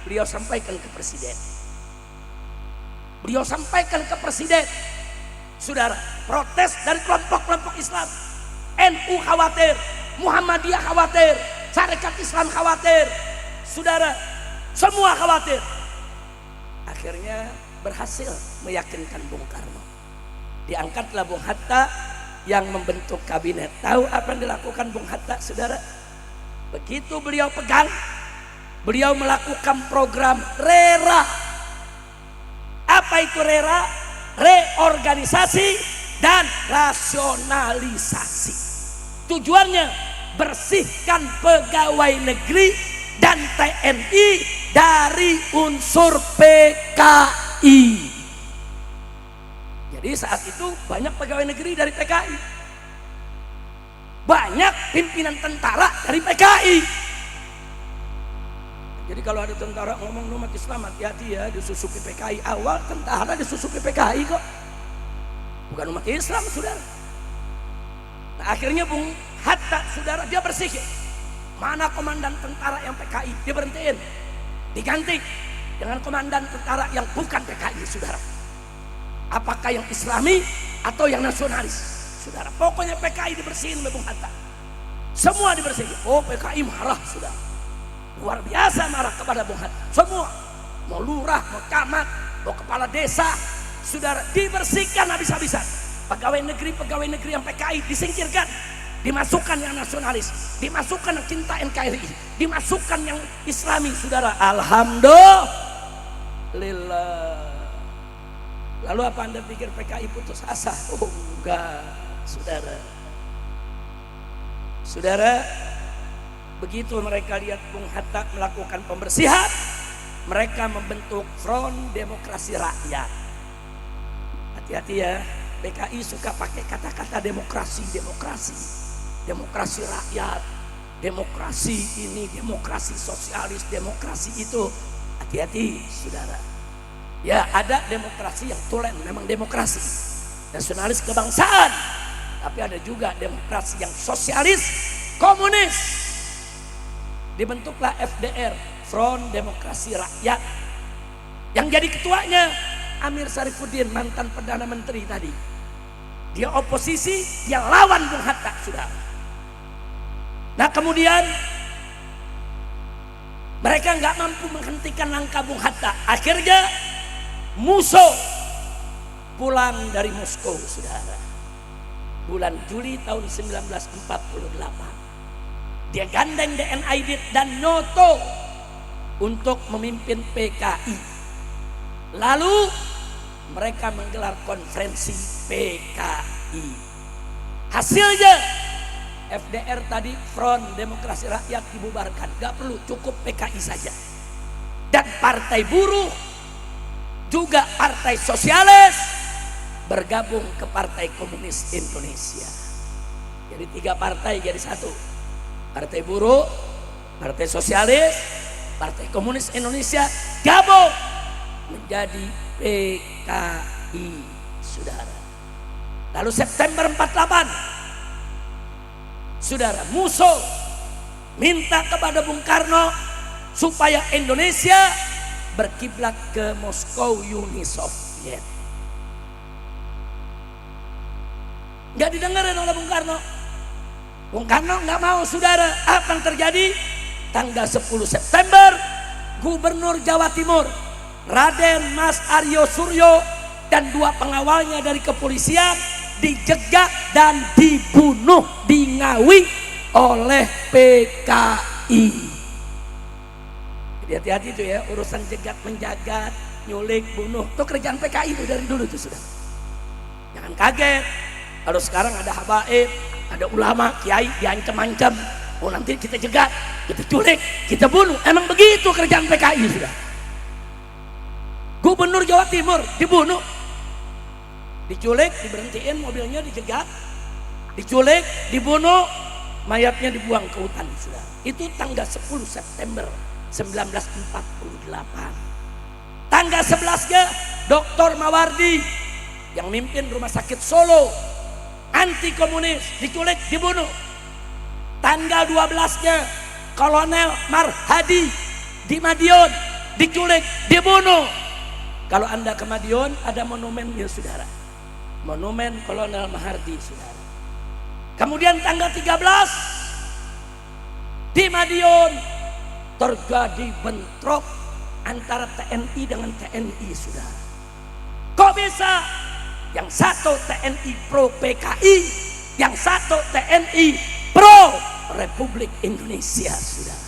beliau sampaikan ke presiden. Beliau sampaikan ke presiden, saudara, protes dari kelompok-kelompok Islam. NU khawatir, Muhammadiyah khawatir, Syarikat Islam khawatir, saudara, semua khawatir. Akhirnya berhasil meyakinkan Bung Karno. Diangkatlah Bung Hatta yang membentuk kabinet. Tahu apa yang dilakukan Bung Hatta, saudara? Begitu beliau pegang, beliau melakukan program RERA. Apa itu RERA? Reorganisasi dan rasionalisasi. Tujuannya bersihkan pegawai negeri dan TNI dari unsur PKI. Jadi saat itu banyak pegawai negeri dari PKI, banyak pimpinan tentara dari PKI. Jadi kalau ada tentara ngomong, lu umat Islam hati-hati ya, disusupi PKI. Awal tentara disusupi PKI kok, bukan umat Islam, saudara. Nah, akhirnya Bung Hatta, saudara, dia bersihkan. Mana komandan tentara yang PKI, dia berhentiin, diganti dengan komandan tentara yang bukan PKI, saudara. Apakah yang Islami atau yang nasionalis, saudara. Pokoknya PKI dibersihin oleh Bung Hatta, semua dibersihin. Oh, PKI marah, saudara, luar biasa marah kepada Bung Hatta. Semua, mau lurah, mau camat, mau kepala desa, saudara, dibersihkan habis-habisan. Pegawai negeri yang PKI disingkirkan, dimasukkan yang nasionalis, dimasukkan yang cinta NKRI, dimasukkan yang Islami, saudara. Alhamdulillah. Lalu apa Anda pikir PKI putus asa? Oh enggak, saudara. Saudara, begitu mereka lihat Bung Hatta melakukan pembersihan, mereka membentuk Front Demokrasi Rakyat. Hati-hati ya, PKI suka pakai kata-kata demokrasi rakyat. demokrasi ini, demokrasi sosialis, demokrasi itu. Hati-hati saudara. Ya ada demokrasi yang tulen, memang demokrasi nasionalis kebangsaan, tapi ada juga demokrasi yang sosialis komunis. Dibentuklah FDR, Front Demokrasi Rakyat, yang jadi ketuanya Amir Syarifuddin, mantan Perdana Menteri tadi. Dia oposisi, dia lawan Bung Hatta, saudara. Nah kemudian mereka nggak mampu menghentikan langkah Bung Hatta. Akhirnya Musso pulang dari Moskow, saudara. Bulan Juli tahun 1948. Dia gandeng DN Aidit dan Noto untuk memimpin PKI. Lalu mereka menggelar konferensi PKI. Hasilnya FDR tadi, Front Demokrasi Rakyat, dibubarkan. Gak perlu, cukup PKI saja. Dan Partai Buruh juga Partai Sosialis bergabung ke Partai Komunis Indonesia. Jadi 3 partai jadi satu. Partai Buruh, Partai Sosialis, Partai Komunis Indonesia gabung menjadi PKI, saudara. Lalu September 48, saudara, Musso minta kepada Bung Karno supaya Indonesia berkiblat ke Moskow, Uni Soviet. Nggak didengarin oleh Bung Karno. Bung Karno nggak mau, saudara. Apa yang terjadi? Tanggal 10 September, Gubernur Jawa Timur Raden Mas Aryo Suryo dan 2 pengawalnya dari kepolisian dijegat dan dibunuh di Ngawi oleh PKI. Jadi hati-hati itu ya, urusan jegat menjagat, nyulik, bunuh, itu kerjaan PKI itu dari dulu tuh, sudah. Jangan kaget kalau sekarang ada habaib, ada ulama, kiai diancam-ancam, oh nanti kita jegat, kita culik, kita bunuh. Emang begitu kerjaan PKI, sudah. Gubernur Jawa Timur dibunuh, diculik, diberhentiin mobilnya, dijegat, diculik, dibunuh, mayatnya dibuang ke hutan, sudah. Itu tanggal 10 September 1948. Tanggal 11-nya Dr. Mawardi yang mimpin Rumah Sakit Solo, anti komunis, diculik, dibunuh. Tanggal 12-nya Kolonel Marhadi di Madiun, diculik, dibunuh. Kalau Anda ke Madiun ada monumennya, saudara. Monumen Kolonel Mahardi, saudara. Kemudian tanggal 13 di Madiun terjadi bentrok antara TNI dengan TNI, saudara. Kok bisa? Yang satu TNI pro PKI, yang satu TNI pro Republik Indonesia, saudara.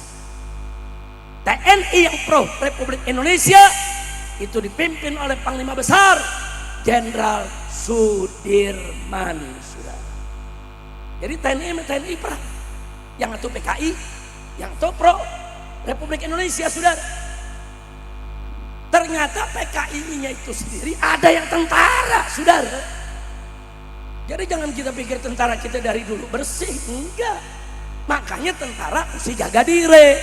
TNI yang pro Republik Indonesia itu dipimpin oleh Panglima Besar Jenderal Sudirman, saudara. Jadi TNI perang, yang satu PKI, yang satu pro Republik Indonesia, saudara. Ternyata PKI-nya itu sendiri ada yang tentara, saudara. Jadi jangan kita pikir tentara kita dari dulu bersih, enggak. Makanya tentara mesti jaga diri.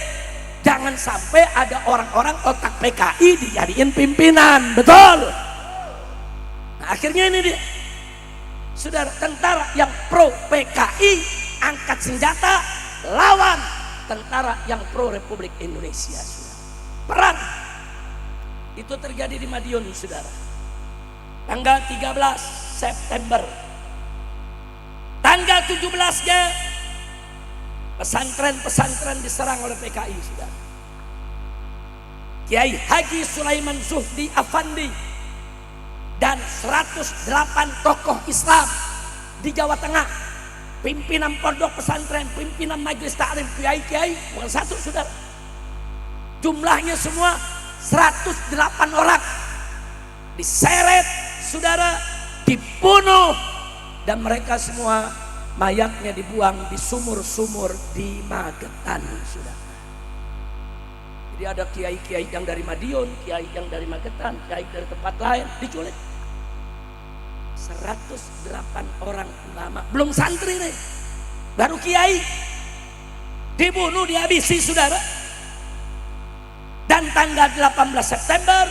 Jangan sampai ada orang-orang otak PKI dijadiin pimpinan, betul. Nah, akhirnya ini dia, saudara, tentara yang pro PKI angkat senjata lawan tentara yang pro Republik Indonesia, saudara. Perang itu terjadi di Madiun, saudara. Tanggal 13 September. Tanggal 17-nya pesantren-pesantren diserang oleh PKI, saudara. Kiai Haji Sulaiman Zuhdi Afandi dan 108 tokoh Islam di Jawa Tengah, pimpinan pondok pesantren, pimpinan majelis taklim, kiai-kiai, bukan satu, saudara. Jumlahnya semua 108 orang diseret, saudara, dibunuh, dan mereka semua mayatnya dibuang di sumur-sumur di Magetan, saudara. Jadi ada kiai-kiai yang dari Madiun, kiai yang dari Magetan, kiai dari tempat lain diculik. 108 orang ulama, belum santri nih, baru kiai. dibunuh, dihabisi saudara. Dan tanggal 18 September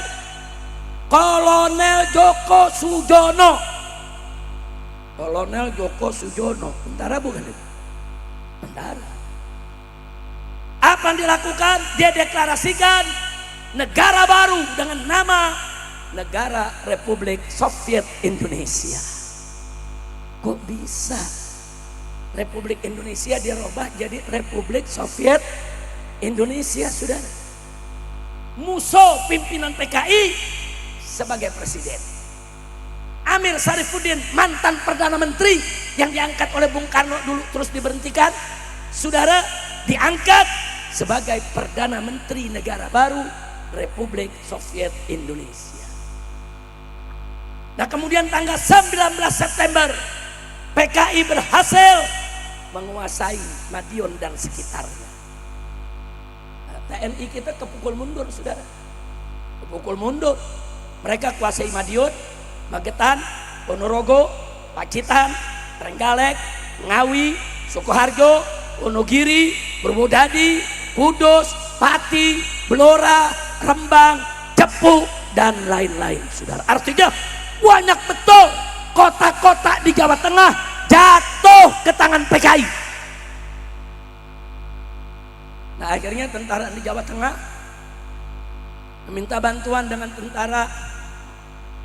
Kolonel Joko Sujono, Kolonel Joko Sujono, tentara bukan itu? Tentara. Apa yang dilakukan? Dia deklarasikan negara baru dengan nama Negara Republik Soviet Indonesia. Kok bisa Republik Indonesia dirubah jadi Republik Soviet Indonesia, saudara? Musuh pimpinan PKI sebagai presiden. Amir Syarifuddin, mantan Perdana Menteri yang diangkat oleh Bung Karno dulu terus diberhentikan, saudara, diangkat sebagai Perdana Menteri negara baru Republik Soviet Indonesia. Nah, kemudian tanggal 19 September PKI berhasil menguasai Madiun dan sekitarnya. TNI kita kepukul mundur, saudara. Kepukul mundur. Mereka kuasai Madiun, Magetan, Ponorogo, Pacitan, Trenggalek, Ngawi, Sukoharjo, Wonogiri, Purwodadi, Kudus, Pati, Blora, Rembang, Cepu, dan lain-lain, saudara. Artinya banyak betul kota-kota di Jawa Tengah jatuh ke tangan PKI. Nah, akhirnya tentara di Jawa Tengah meminta bantuan dengan tentara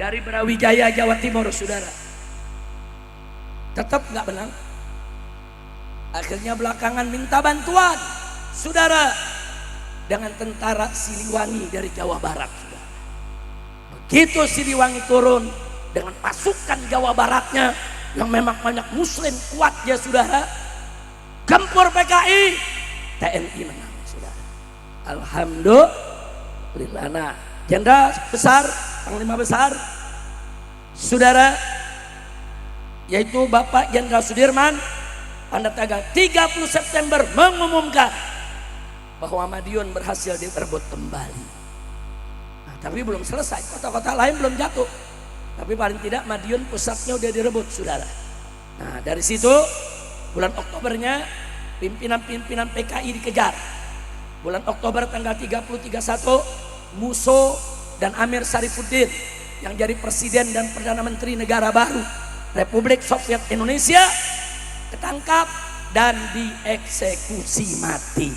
dari Brawijaya, Jawa Timur, saudara. Tetap nggak menang. Akhirnya belakangan minta bantuan, saudara, dengan tentara Siliwangi dari Jawa Barat, saudara. Begitu Siliwangi turun dengan pasukan Jawa Baratnya yang memang banyak Muslim kuat ya, saudara, gempur PKI, TNI menang, saudara. Alhamdulillah. Nah, Jenderal besar, Panglima besar, saudara, yaitu Bapak Jenderal Sudirman, pada tanggal 30 September mengumumkan bahwa Madiun berhasil direbut kembali. Nah, tapi belum selesai, kota-kota lain belum jatuh, tapi paling tidak Madiun pusatnya udah direbut, saudara. Nah, dari situ bulan Oktobernya pimpinan-pimpinan PKI dikejar. Bulan Oktober tanggal 30-31 Musso dan Amir Syarifuddin yang jadi presiden dan Perdana Menteri negara baru Republik Soviet Indonesia ketangkap dan dieksekusi mati.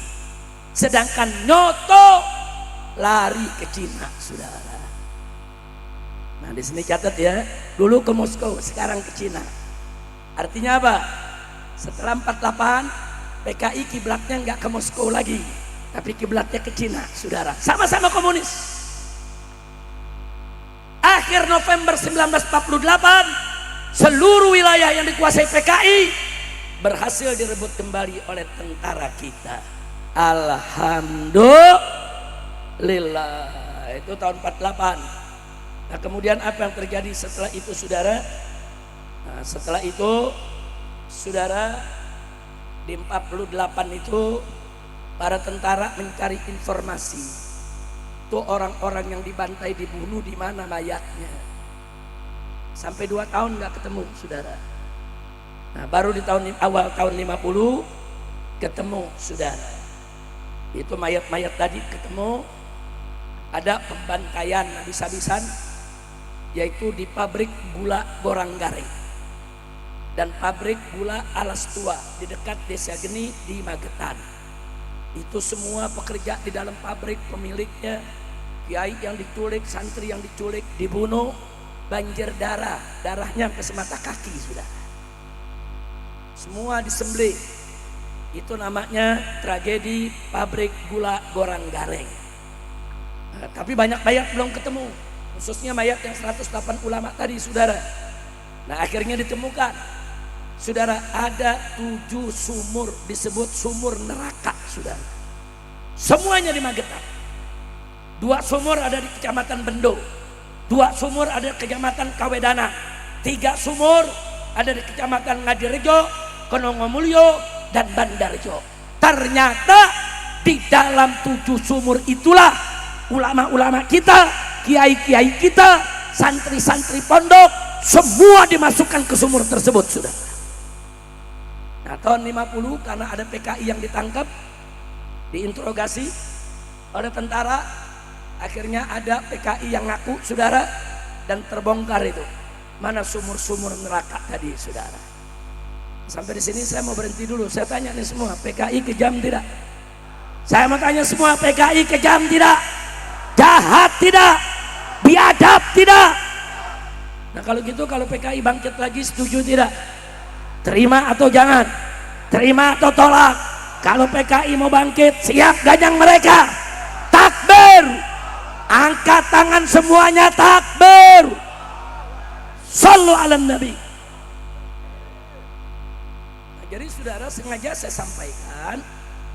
Sedangkan Nyoto lari ke Cina, saudara. Nah, di sini catat ya, dulu ke Moskow, sekarang ke Cina. Artinya apa? Setelah 48 PKI kiblatnya nggak ke Moskow lagi, tapi kiblatnya ke Cina, saudara. Sama-sama komunis. Akhir November 1948, seluruh wilayah yang dikuasai PKI berhasil direbut kembali oleh tentara kita. Alhamdulillah. Itu tahun 48. Nah, kemudian apa yang terjadi setelah itu, saudara? Nah, setelah itu, saudara, di 48 itu para tentara mencari informasi. Itu orang-orang yang dibantai, dibunuh, di mana mayatnya. Sampai 2 tahun nggak ketemu, saudara. Nah, baru di awal tahun 50 ketemu, saudara. Itu mayat-mayat tadi ketemu. Ada pembantaian habis-habisan, yaitu di pabrik gula Boranggaring dan pabrik gula Alas Tua di dekat Desa Geni di Magetan. Itu semua pekerja di dalam pabrik, pemiliknya, kiai yang diculik, santri yang diculik, dibunuh, banjir darah, darahnya sampai semata kaki, sudah. Semua disembelih. Itu namanya tragedi pabrik gula Boranggaring. Nah, tapi banyak mayat belum ketemu, khususnya mayat yang 108 ulama tadi, saudara. Nah, akhirnya ditemukan, saudara, ada 7 sumur, disebut sumur neraka, saudara. Semuanya di Magetan. 2 sumur ada di Kecamatan Bendo, 2 sumur ada di Kecamatan Kawedana, 3 sumur ada di Kecamatan Ngadirejo, Konongomulyo, dan Bandarjo. Ternyata di dalam 7 sumur itulah ulama-ulama kita, kiai-kiai kita, santri-santri pondok, semua dimasukkan ke sumur tersebut, sudah. Nah, tahun 50 karena ada PKI yang ditangkap, diinterogasi oleh tentara. Akhirnya ada PKI yang ngaku, saudara, dan terbongkar itu mana sumur-sumur neraka tadi, saudara. Sampai di sini saya mau berhenti dulu. Saya tanya nih semua, PKI kejam tidak? Saya mau tanya semua, PKI kejam tidak? Jahat tidak? Biadab tidak? Nah kalau gitu, kalau PKI bangkit lagi, setuju tidak? Terima atau jangan? Terima atau tolak? Kalau PKI mau bangkit, siap ganyang mereka? Takbir! Angkat tangan semuanya, takbir. Shallu ala nabi. Nah, jadi saudara, sengaja saya sampaikan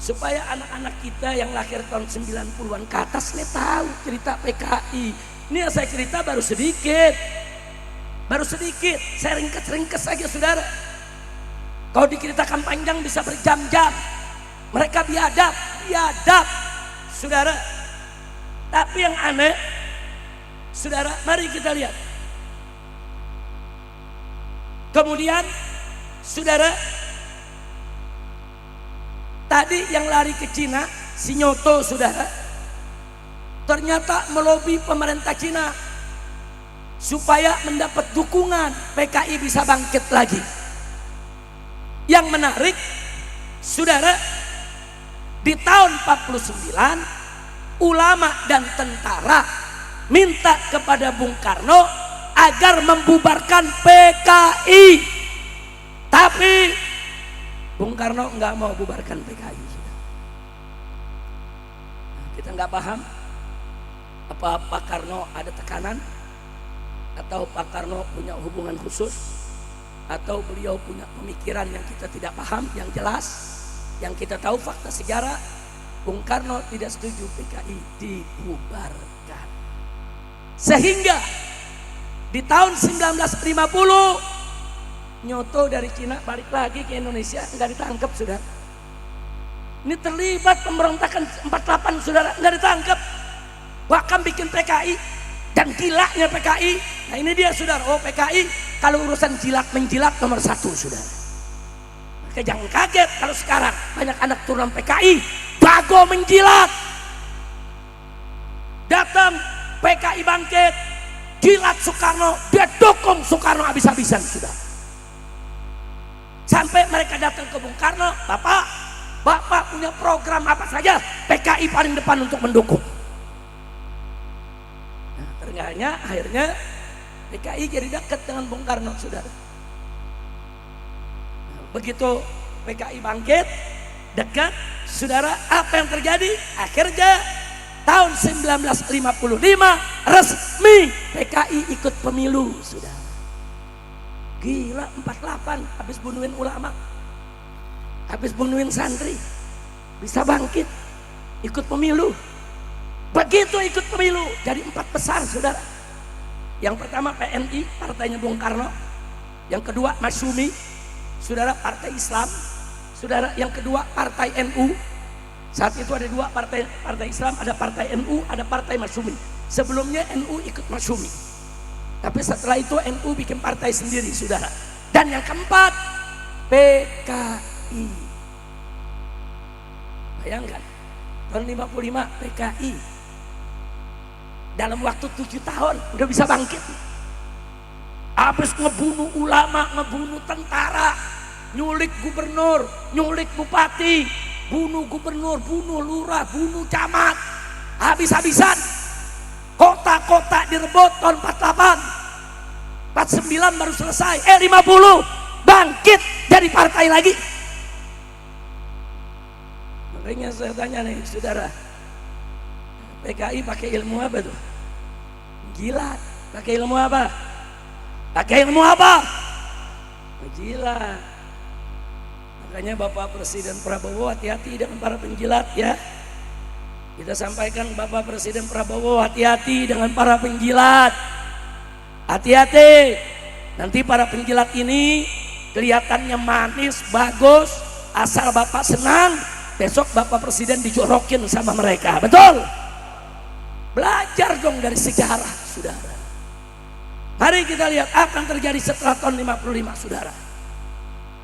supaya anak-anak kita yang lahir tahun 90-an ke atas nih tahu cerita PKI. Ini yang saya cerita baru sedikit. Saya ringkes saja, saudara. Kalau diceritakan panjang bisa berjam-jam. Mereka biadab, saudara. Tapi yang aneh, saudara, mari kita lihat. Kemudian, saudara, tadi yang lari ke Cina, si Nyoto, saudara, ternyata melobi pemerintah Cina supaya mendapat dukungan PKI bisa bangkit lagi. Yang menarik, saudara, di tahun 49 ulama dan tentara minta kepada Bung Karno agar membubarkan PKI, tapi Bung Karno nggak mau bubarkan PKI. Kita nggak paham apa Pak Karno ada tekanan, atau Pak Karno punya hubungan khusus, atau beliau punya pemikiran yang kita tidak paham. Yang jelas, yang kita tahu fakta sejarah, Bung Karno tidak setuju PKI dibubarkan. Sehingga di tahun 1950 Nyoto dari Cina balik lagi ke Indonesia, nggak ditangkap, saudara. Ini terlibat pemberontakan 48, saudara, nggak ditangkap. Bahkan bikin PKI, dan gilanya PKI. Nah ini dia, saudara. Oh, PKI kalau urusan jilat menjilat nomor 1, saudara. Maka jangan kaget kalau sekarang banyak anak turunan PKI jago menjilat. Datang PKI bangkit, jilat Soekarno, dia dukung Soekarno habis-habisan, sudah. Sampai mereka datang ke Bung Karno, Bapak punya program apa saja, PKI paling depan untuk mendukung. Nah, ternyata akhirnya PKI jadi dekat dengan Bung Karno, saudara. Nah, begitu PKI bangkit, dekat, saudara, apa yang terjadi? Akhirnya tahun 1955 resmi PKI ikut pemilu, saudara. Gila, 48 habis bunuhin ulama, habis bunuhin santri, bisa bangkit ikut pemilu. Begitu ikut pemilu jadi 4 besar, saudara. Yang pertama PNI, partainya Bung Karno. Yang kedua Masyumi, saudara, partai Islam, saudara. Yang kedua partai NU. Saat itu ada 2 partai Islam, ada partai NU, ada partai Masyumi. Sebelumnya NU ikut Masyumi, tapi setelah itu NU bikin partai sendiri, saudara. Dan yang keempat PKI. Bayangkan tahun 55 PKI dalam waktu 7 tahun udah bisa bangkit. Habis ngebunuh ulama, ngebunuh tentara, nyulik gubernur, nyulik bupati, bunuh gubernur, bunuh lurah, bunuh camat, habis-habisan. Kota-kota direbut tahun 48, 49 baru selesai, 50 bangkit jadi partai lagi. Makanya saya tanya nih, saudara, PKI pakai ilmu apa tuh? Gila, pakai ilmu apa? Pakai ilmu apa? Gila. Makanya Bapak Presiden Prabowo hati-hati dengan para penjilat, ya. Kita sampaikan Bapak Presiden Prabowo, hati-hati dengan para penjilat. Hati-hati. Nanti para penjilat ini kelihatannya manis, bagus, asal Bapak senang, besok Bapak Presiden dijorokin sama mereka. Betul? Belajar dong dari sejarah, saudara. Mari kita lihat apa yang terjadi setelah tahun 55, saudara.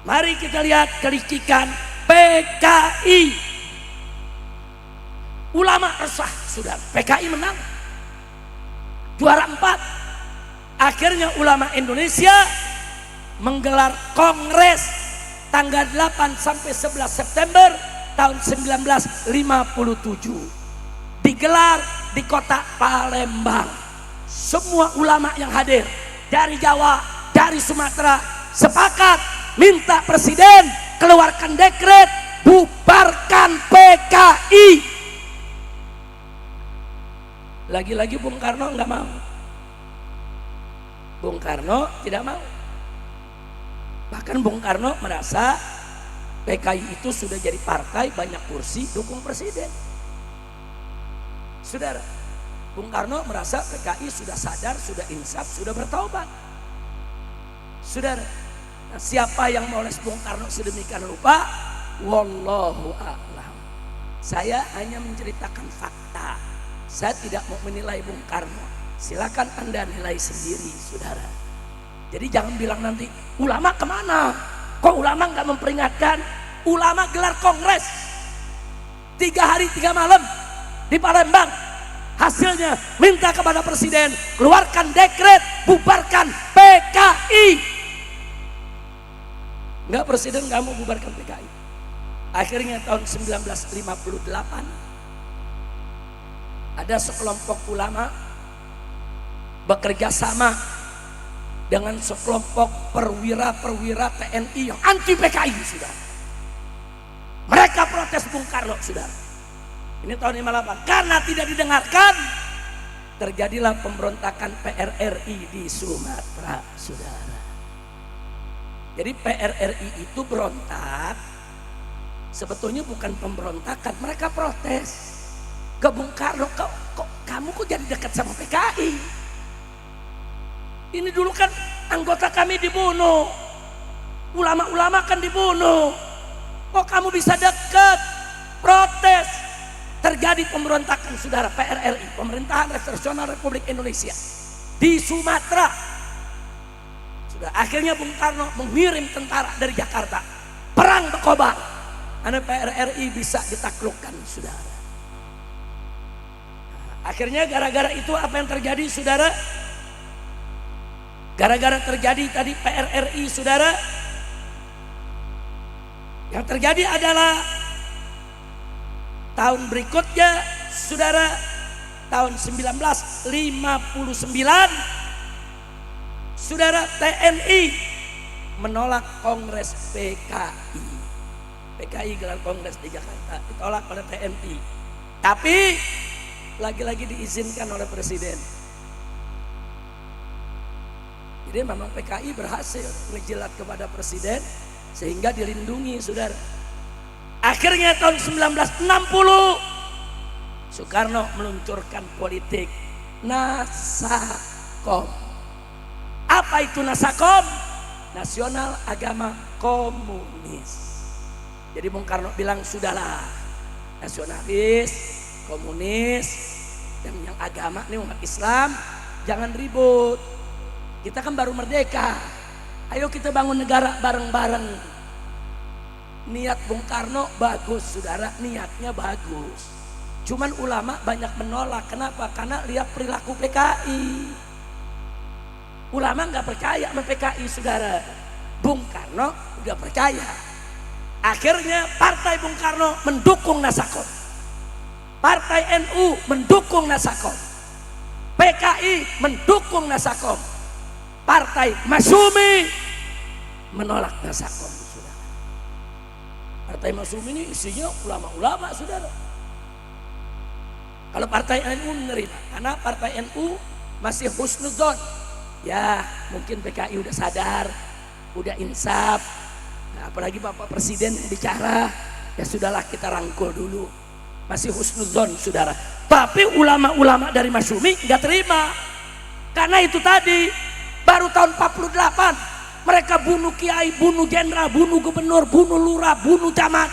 Mari kita lihat kelicikan PKI. Ulama resah, sudah PKI menang. Juara 4. Akhirnya ulama Indonesia menggelar kongres tanggal 8 sampai 11 September tahun 1957. Digelar di kota Palembang. Semua ulama yang hadir dari Jawa, dari Sumatera sepakat minta presiden keluarkan dekret bubarkan PKI. Lagi-lagi Bung Karno nggak mau. Bung Karno tidak mau. Bahkan Bung Karno merasa PKI itu sudah jadi partai banyak kursi dukung presiden. Saudara, Bung Karno merasa PKI sudah sadar, sudah insaf, sudah bertaubat. Saudara, nah, siapa yang moles Bung Karno sedemikian rupa? Wallahu a'lam. Saya hanya menceritakan fakta. Saya tidak mau menilai Bung Karno. Silakan Anda nilai sendiri, saudara. Jadi jangan bilang nanti ulama kemana? Kok ulama nggak memperingatkan? Ulama gelar kongres 3 hari 3 malam di Palembang. Hasilnya minta kepada presiden keluarkan dekret bubarkan PKI. Enggak, presiden nggak mau bubarkan PKI. Akhirnya tahun 1958 ada sekelompok ulama bekerja sama dengan sekelompok perwira-perwira TNI yang anti PKI, sudah. Mereka protes Bung Karno, sudah. Ini tahun 58. Karena tidak didengarkan, terjadilah pemberontakan PRRI di Sumatera, saudara. Jadi PRRI itu berontak, sebetulnya bukan pemberontakan, mereka protes ke Bung Karno. Kamu kok jadi dekat sama PKI? Ini dulu kan anggota kami dibunuh, ulama-ulama kan dibunuh, kok kamu bisa dekat? Protes. Terjadi pemberontakan, saudara. PRRI, Pemerintahan Revolusioner Republik Indonesia, di Sumatera. Sudah, akhirnya Bung Karno mengirim tentara dari Jakarta perang Bekobar, karena PRRI bisa ditaklukkan, saudara. Akhirnya gara-gara itu apa yang terjadi, saudara? Gara-gara terjadi tadi PRRI, saudara, yang terjadi adalah tahun berikutnya, saudara, tahun 1959, saudara, TNI menolak kongres PKI. PKI gelar kongres di Jakarta, ditolak oleh TNI. Tapi lagi-lagi diizinkan oleh presiden. Jadi memang PKI berhasil menjilat kepada presiden sehingga dilindungi, saudara. Akhirnya tahun 1960 Soekarno meluncurkan politik Nasakom. Apa itu Nasakom? Nasional Agama Komunis. Jadi Bung Karno bilang sudahlah, nasionalis, komunis, dan yang agama ini umat Islam jangan ribut. Kita kan baru merdeka, ayo kita bangun negara bareng-bareng. Niat Bung Karno bagus, saudara, niatnya bagus. Cuman ulama banyak menolak. Kenapa? Karena lihat perilaku PKI. Ulama nggak percaya sama PKI, saudara. Bung Karno udah percaya. Akhirnya partai Bung Karno mendukung Nasakom, partai NU mendukung Nasakom, PKI mendukung Nasakom, partai Masyumi menolak Nasakom. Partai Masyumi ini isinya ulama-ulama, saudara. Kalau partai NU menerima, karena partai NU masih husnuzon. Ya mungkin PKI udah sadar, udah insaf. Nah, apalagi Bapak Presiden yang bicara, ya sudahlah kita rangkul dulu. Masih husnuzon, saudara. Tapi ulama-ulama dari Masyumi nggak terima. Karena itu tadi, baru tahun 48 mereka bunuh kiai, bunuh jenderal, bunuh gubernur, bunuh lurah, bunuh camat,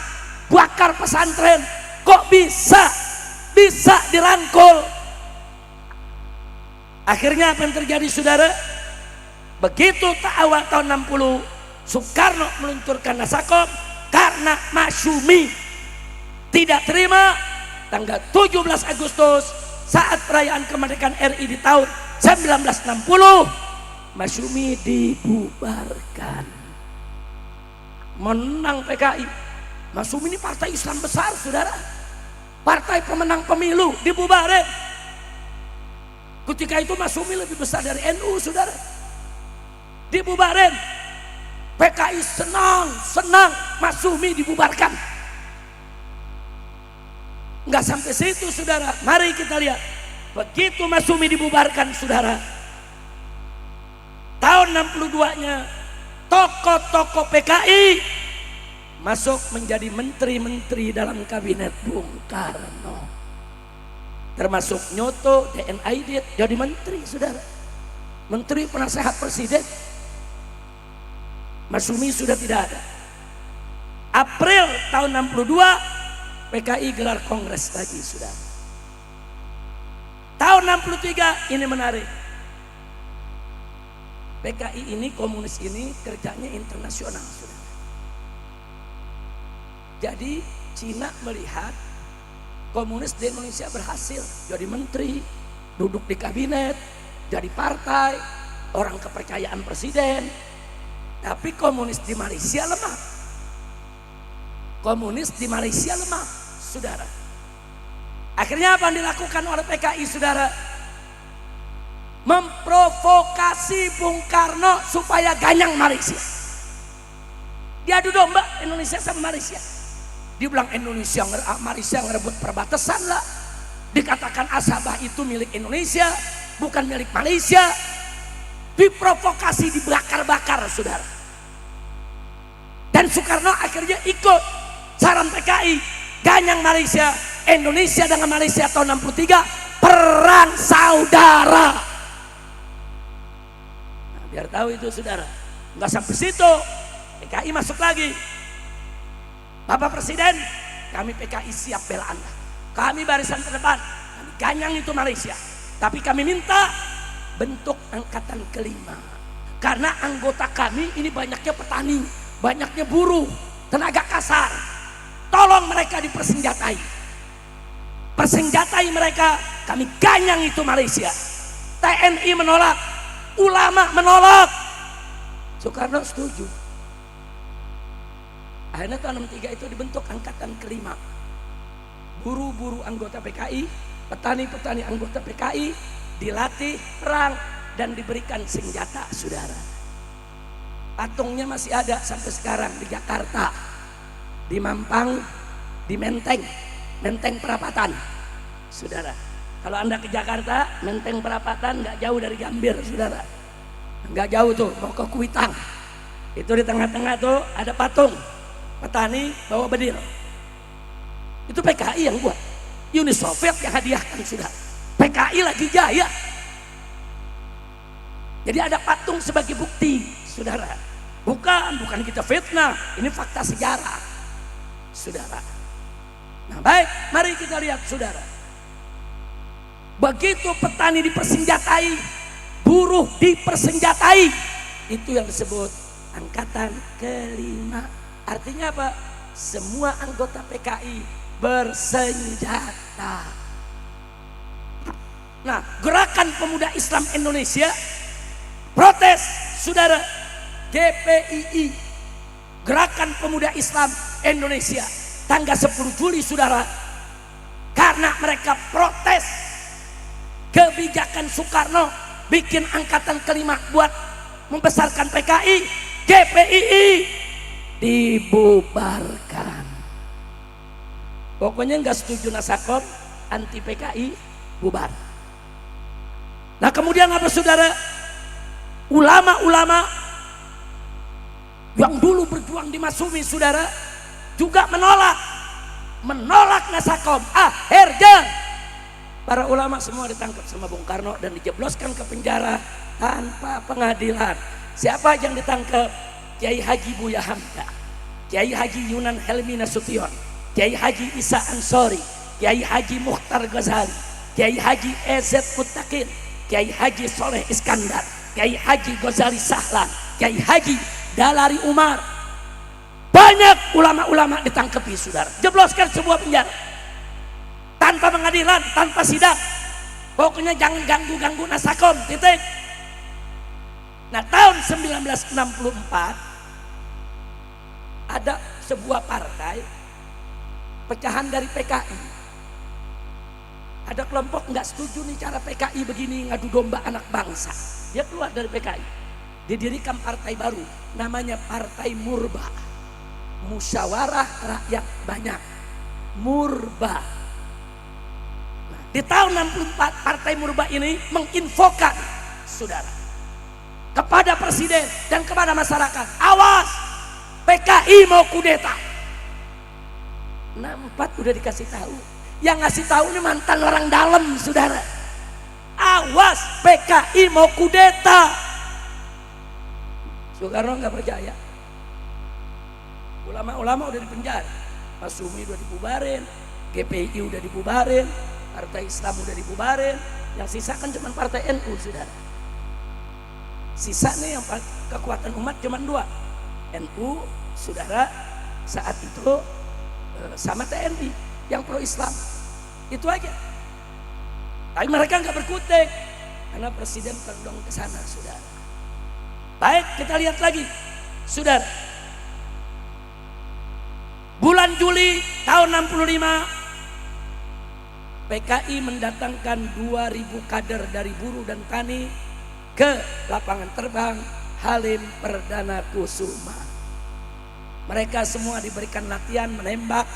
bakar pesantren. Kok bisa dirangkul? Akhirnya apa yang terjadi, saudara? Begitu awal tahun 60 Soekarno meluncurkan Nasakom, karena Masyumi tidak terima, tanggal 17 Agustus saat perayaan kemerdekaan RI di tahun 1960, Masyumi dibubarkan. Menang PKI. Masyumi ini partai Islam besar, saudara. Partai pemenang pemilu dibubarin. Ketika itu Masyumi lebih besar dari NU, saudara. Dibubarin. PKI senang Masyumi dibubarkan. Enggak sampai situ, saudara. Mari kita lihat. Begitu Masyumi dibubarkan, saudara, tahun 62-nya tokoh-tokoh PKI masuk menjadi menteri-menteri dalam kabinet Bung Karno, termasuk Nyoto, DN Aidit jadi menteri, saudara, menteri penasehat presiden. Masyumi sudah tidak ada. April tahun 62 PKI gelar kongres lagi, saudara. Tahun 63 ini menarik. PKI ini, komunis ini kerjanya internasional, saudara. Jadi Cina melihat komunis di Indonesia berhasil jadi menteri, duduk di kabinet, jadi partai, orang kepercayaan presiden. Tapi komunis di Malaysia lemah. Komunis di Malaysia lemah, saudara. Akhirnya apa yang dilakukan oleh PKI, saudara? Memprovokasi Bung Karno supaya ganyang Malaysia. Diadu domba Indonesia sama Malaysia. Dibilang Malaysia ngerebut perbatasan lah. Dikatakan Asabah itu milik Indonesia, bukan milik Malaysia. Diprovokasi, dibakar-bakar, saudara. Dan Soekarno akhirnya ikut saran PKI, ganyang Malaysia. Indonesia dengan Malaysia tahun 63 perang saudara. Nah, biar tahu itu, saudara. Nggak sampai situ, PKI masuk lagi. Bapak Presiden, kami PKI siap bela Anda. Kami barisan terdepan, kami ganyang itu Malaysia. Tapi kami minta bentuk angkatan kelima. Karena anggota kami ini banyaknya petani, banyaknya buruh, tenaga kasar. Tolong mereka dipersenjatai. Persenjatai mereka, kami ganyang itu Malaysia. TNI menolak, ulama menolak. Soekarno setuju. Akhirnya tahun 63 itu dibentuk angkatan kelima. Buru-buru anggota PKI, petani-petani anggota PKI dilatih perang dan diberikan senjata, saudara. Patungnya masih ada sampai sekarang di Jakarta, di Mampang, di Menteng Perapatan, saudara. Kalau Anda ke Jakarta, Menteng Perapatan nggak jauh dari Gambir, saudara. Nggak jauh tuh, mau ke Kuitang. Itu di tengah-tengah tuh ada patung petani bawa bedil. Itu PKI yang buat. Uni Soviet yang hadiahkan, saudara. PKI lagi jaya. Jadi ada patung sebagai bukti, saudara. Bukan kita fitnah, ini fakta sejarah, saudara. Nah, baik, mari kita lihat, saudara. Begitu petani dipersenjatai, buruh dipersenjatai, itu yang disebut angkatan kelima. Artinya apa? Semua anggota PKI bersenjata. Nah, Gerakan Pemuda Islam Indonesia protes, saudara. GPII, Gerakan Pemuda Islam Indonesia, tanggal 10 Juli, saudara, karena mereka protes kebijakan Soekarno bikin angkatan kelima buat membesarkan PKI. GPII dibubarkan. Pokoknya nggak setuju Nasakom, anti PKI, bubar. Nah, kemudian apa, saudara? Ulama-ulama yang dulu berjuang di Masyumi, saudara, juga menolak Nasakom. Akhirnya para ulama semua ditangkap sama Bung Karno dan dijebloskan ke penjara tanpa pengadilan. Siapa yang ditangkap? Kiai Haji Buya Hamda, Kiai Haji Yunan Helmi Nasution, Kiai Haji Isa Ansori, Kiai Haji Mukhtar Ghazali, Kiai Haji EZ Muttaqin, Kiai Haji Soleh Iskandar, Kiai Haji Ghazali Sahlan, Kiai Haji Dalari Umar. Banyak ulama-ulama ditangkapi, saudara, jebloskan sebuah penjara tanpa pengadilan, tanpa sidang. Pokoknya jangan ganggu-ganggu Nasakom, titik. Nah, tahun 1964 ada sebuah partai pecahan dari PKI. Ada kelompok nggak setuju nih cara PKI begini, ngadu domba anak bangsa. Dia keluar dari PKI. Didirikan partai baru, namanya Partai Murba. Musyawarah Rakyat Banyak. Murba. Nah, di tahun 64 Partai Murba ini menginfokan, saudara, kepada presiden dan kepada masyarakat, awas, PKI mau kudeta. 64 udah dikasih tahu. Yang ngasih tahu ini mantan orang dalam, saudara. Awas, PKI mau kudeta. Soekarno nggak percaya. Ulama-ulama udah dipenjara, Masumi udah dibubarin, GPI udah dibubarin, Partai Islam udah dibubarin. Yang sisa kan cuma Partai NU, saudara. Sisa nih yang kekuatan umat cuma dua, NU, saudara, saat itu sama TNI yang pro Islam. Itu aja. Tapi mereka nggak berkutik karena presiden terdorong ke sana, saudara. Baik, kita lihat lagi, saudara. Bulan Juli tahun 65 PKI mendatangkan 2000 kader dari buruh dan tani ke lapangan terbang Halim Perdana Kusuma. Mereka semua diberikan latihan menembak,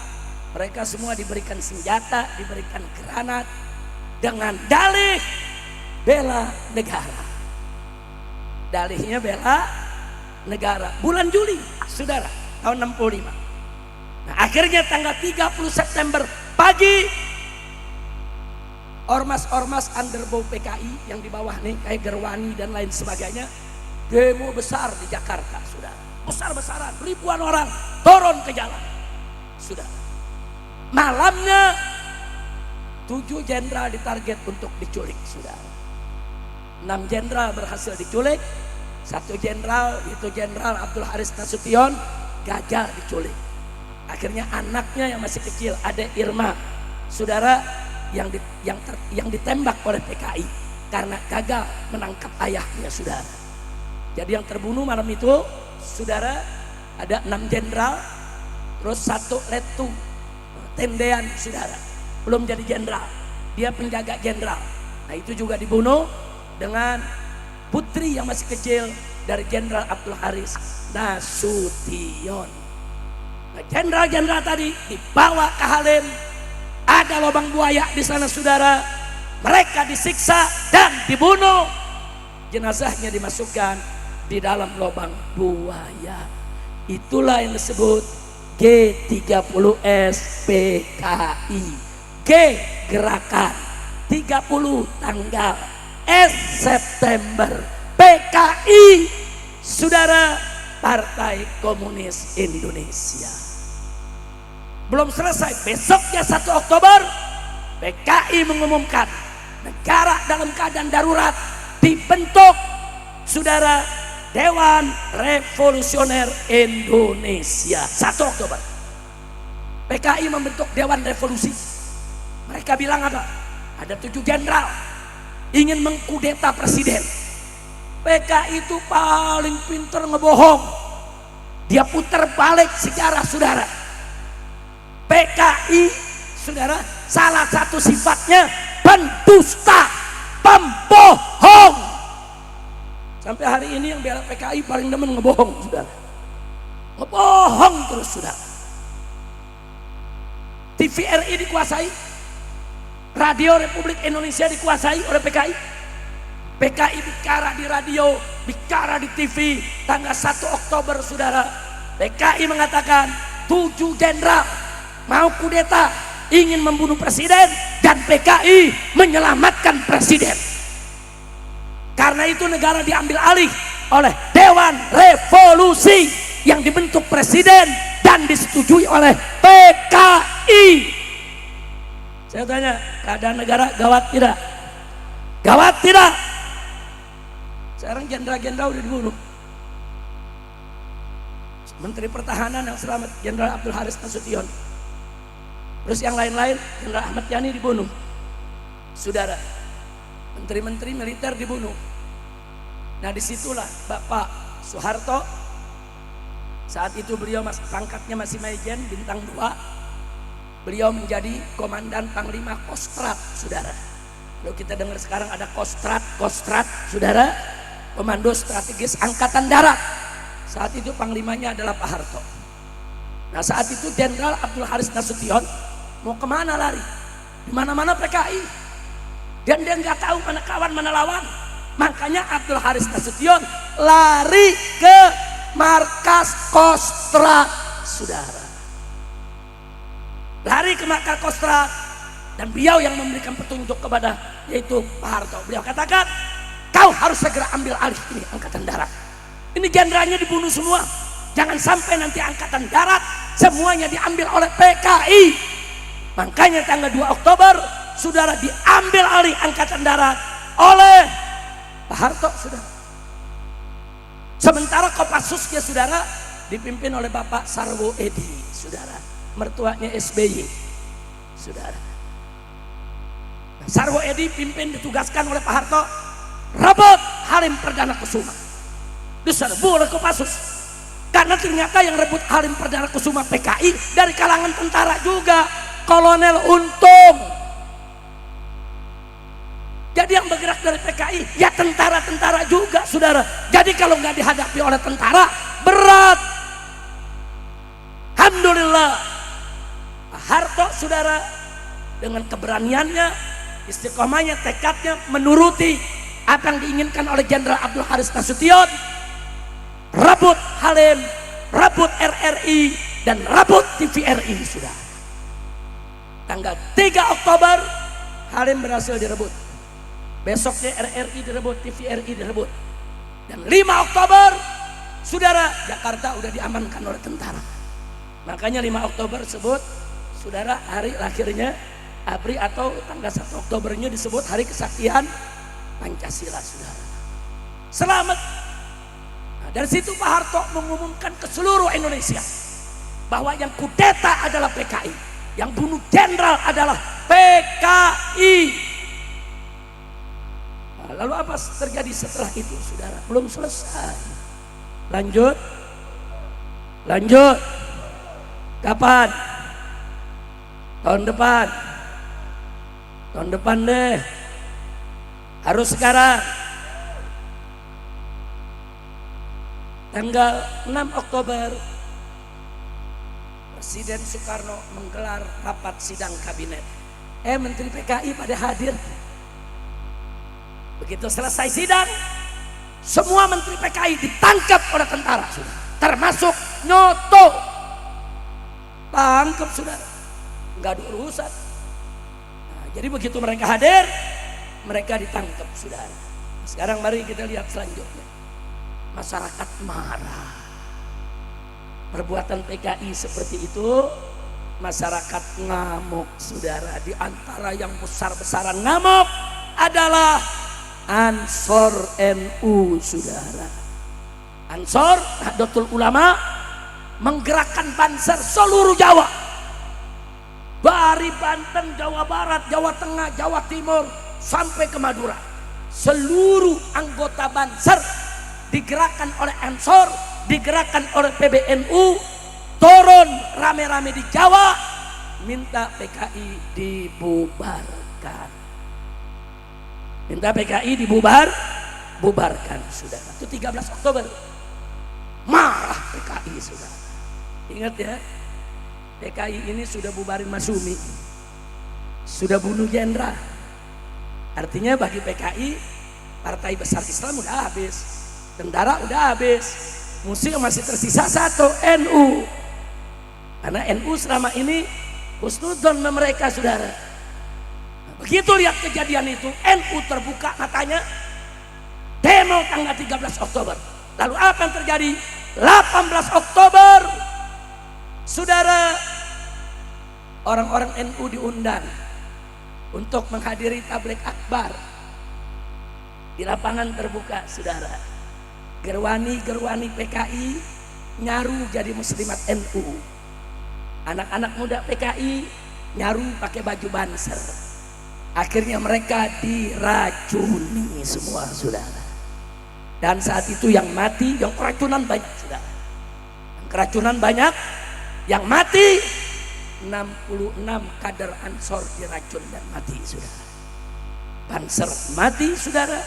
mereka semua diberikan senjata, diberikan granat dengan dalih bela negara. Dalihnya bela negara. Bulan Juli, saudara, tahun 65. Nah, akhirnya tanggal 30 September pagi, ormas-ormas underbow PKI yang di bawah nih kayak Gerwani dan lain sebagainya demo besar di Jakarta, saudara. Besar-besaran, ribuan orang turun ke jalan, saudara. Malamnya 7 jenderal ditarget untuk diculik, saudara. 6 jenderal berhasil diculik, 1 jenderal yaitu Jenderal Abdul Haris Nasution gagal diculik. Akhirnya anaknya yang masih kecil, Ade Irma, saudara, yang ditembak oleh PKI karena gagal menangkap ayahnya, saudara. Jadi yang terbunuh malam itu, saudara, ada 6 jenderal, terus 1 letu tendean, saudara, belum jadi jenderal, dia penjaga jenderal. Nah, itu juga dibunuh dengan putri yang masih kecil dari Jenderal Abdul Haris Nasution. Nah, jenderal-jenderal tadi dibawa ke Halim, ada lubang buaya di sana, saudara. Mereka disiksa dan dibunuh. Jenazahnya dimasukkan di dalam lubang buaya. Itulah yang disebut G30S PKI. G gerakan, 30 tanggal, S September, PKI, saudara, Partai Komunis Indonesia. Belum selesai, besoknya 1 Oktober PKI mengumumkan negara dalam keadaan darurat, dibentuk, saudara, Dewan Revolusioner Indonesia. 1 Oktober PKI membentuk Dewan Revolusi. Mereka bilang apa? Ada 7 jenderal ingin mengkudeta presiden. PKI itu paling pinter ngebohong. Dia putar balik sejarah, saudara. PKI, saudara, salah satu sifatnya pendusta, pembohong. Sampai hari ini yang bela PKI paling demen ngebohong, saudara. Ngebohong terus, saudara. TVRI dikuasai, Radio Republik Indonesia dikuasai oleh PKI. PKI bicara di radio, bicara di TV, tanggal 1 Oktober, saudara. PKI mengatakan 7 jenderal mau kudeta, ingin membunuh presiden, dan PKI menyelamatkan presiden. Karena itu negara diambil alih oleh Dewan Revolusi yang dibentuk presiden dan disetujui oleh PKI. Saya tanya, keadaan negara gawat tidak? Gawat tidak? Sekarang jenderal-jenderal udah dibunuh. Menteri Pertahanan yang selamat, Jenderal Abdul Haris Nasution, Terus yang lain-lain, Jenderal Ahmad Yani dibunuh. Saudara, menteri-menteri militer dibunuh. Nah disitulah Bapak Soeharto, saat itu beliau pangkatnya masih Majen bintang 2, beliau menjadi komandan Panglima Kostrat, saudara. Kalau kita dengar sekarang ada Kostrat, saudara, Komando Strategis Angkatan Darat. Saat itu panglimanya adalah Pak Harto. Nah saat itu Jenderal Abdul Haris Nasution mau kemana lari? Di mana-mana PKI. Dan dia nggak tahu mana kawan mana lawan. Makanya Abdul Haris Nasution lari ke markas Kostrat, saudara. Lari ke markas Kostrat, dan beliau yang memberikan petunjuk kepada yaitu Pak Harto. Beliau katakan, kau harus segera ambil alih ini Angkatan Darat. Ini jenderalnya dibunuh semua. Jangan sampai nanti Angkatan Darat semuanya diambil oleh PKI. Makanya tanggal 2 Oktober, saudara, diambil alih Angkatan Darat oleh Pak Harto, saudara. Sementara Kopassusnya, saudara, dipimpin oleh Bapak Sarwo Edi, saudara, mertuanya SBY, saudara. Sarwo Edi ditugaskan oleh Pak Harto rebut Halim Perdana Kusuma. Diserbu oleh Kopassus. Karena ternyata yang rebut Halim Perdana Kusuma PKI dari kalangan tentara juga, Kolonel Untung. Jadi yang bergerak dari PKI ya tentara-tentara juga, saudara. Jadi kalau nggak dihadapi oleh tentara berat. Alhamdulillah Pak Harto, saudara, dengan keberaniannya, istiqomahnya, tekadnya menuruti apa yang diinginkan oleh Jenderal Abdul Haris Nasution, rebut Halim, rebut RRI, dan rebut TVRI, saudara. Tanggal 3 Oktober Halim berhasil direbut. Besoknya RRI direbut, TVRI direbut. Dan 5 Oktober, saudara, Jakarta udah diamankan oleh tentara. Makanya 5 Oktober disebut, saudara, hari lahirnya ABRI, atau tanggal 1 Oktobernya disebut Hari Kesaktian Pancasila, saudara. Selamat. Nah, dari situ Pak Harto mengumumkan ke seluruh Indonesia bahwa yang kudeta adalah PKI, yang bunuh jenderal adalah PKI. Lalu apa terjadi setelah itu, saudara? Belum selesai. Lanjut. Kapan? Tahun depan. Tahun depan deh. Harus sekarang. Tanggal 6 Oktober Presiden Soekarno menggelar rapat sidang kabinet. Menteri PKI pada hadir. Begitu selesai sidang, semua menteri PKI ditangkap oleh tentara, saudara. Termasuk Nyoto. Tangkap, saudara. Nggak ada urusan. Nah, jadi begitu mereka hadir, mereka ditangkap, saudara. Sekarang mari kita lihat selanjutnya. Masyarakat marah. Perbuatan PKI seperti itu, masyarakat ngamuk, saudara. Di antara yang besar-besaran ngamuk adalah Ansor NU, saudara. Ansor Nahdlatul Ulama menggerakkan Banser seluruh Jawa, dari Banten, Jawa Barat, Jawa Tengah, Jawa Timur, sampai ke Madura. Seluruh anggota Banser digerakkan oleh Ansor, digerakkan oleh PBNU, turun rame-rame di Jawa, minta PKI dibubarkan. Minta PKI bubarkan, saudara. Itu 13 Oktober. Marah PKI, saudara. Ingat ya, PKI ini sudah bubarin Masumi, sudah bunuh jenderal. Artinya bagi PKI, partai besar Islam udah habis, tentara udah habis, musuh masih tersisa satu, NU. Karena NU selama ini husnudzon sama mereka, saudara. Begitu lihat kejadian itu, NU terbuka matanya, demo tanggal 13 Oktober. Lalu apa yang terjadi? 18 Oktober, saudara, orang-orang NU diundang untuk menghadiri tabligh akbar di lapangan terbuka, saudara. Gerwani PKI nyaru jadi muslimat NU. Anak-anak muda PKI nyaru pakai baju banser. Akhirnya mereka diracuni semua, saudara. Dan saat itu yang mati, yang keracunan banyak, saudara. Yang keracunan banyak, yang mati 66 kader Ansor diracun dan mati, saudara. Banser mati, saudara.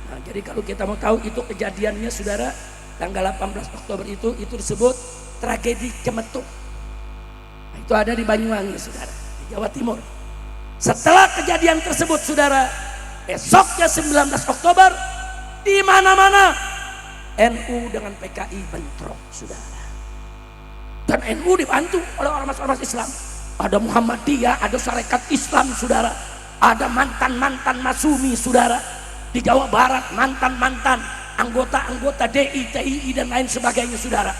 Nah, jadi kalau kita mau tahu itu kejadiannya, saudara, tanggal 18 Oktober itu disebut tragedi Cemetuk. Nah, itu ada di Banyuwangi, saudara, di Jawa Timur. Setelah kejadian tersebut, saudara, besoknya 19 Oktober di mana-mana NU dengan PKI bentrok, saudara. Dan NU dibantu oleh ormas-ormas Islam. Ada Muhammadiyah, ada Sarekat Islam, saudara. Ada mantan-mantan Masumi, saudara. Di Jawa Barat mantan-mantan anggota-anggota DI, TII dan lain sebagainya, saudara.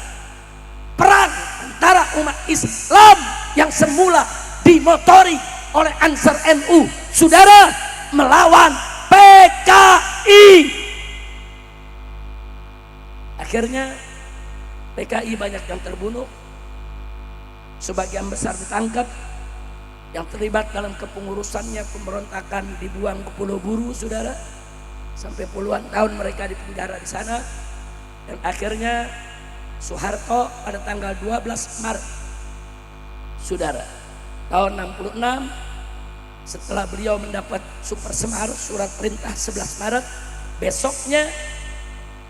Perang antara umat Islam yang semula dimotori oleh Ansar NU, saudara, melawan PKI. Akhirnya PKI banyak yang terbunuh, sebagian besar ditangkap. Yang terlibat dalam kepengurusannya pemberontakan dibuang ke Pulau Buru, saudara. Sampai puluhan tahun mereka dipenjara di sana. Dan akhirnya Soeharto pada tanggal 12 Maret, saudara, tahun 66, setelah beliau mendapat Super Semar, surat perintah 11 Maret, besoknya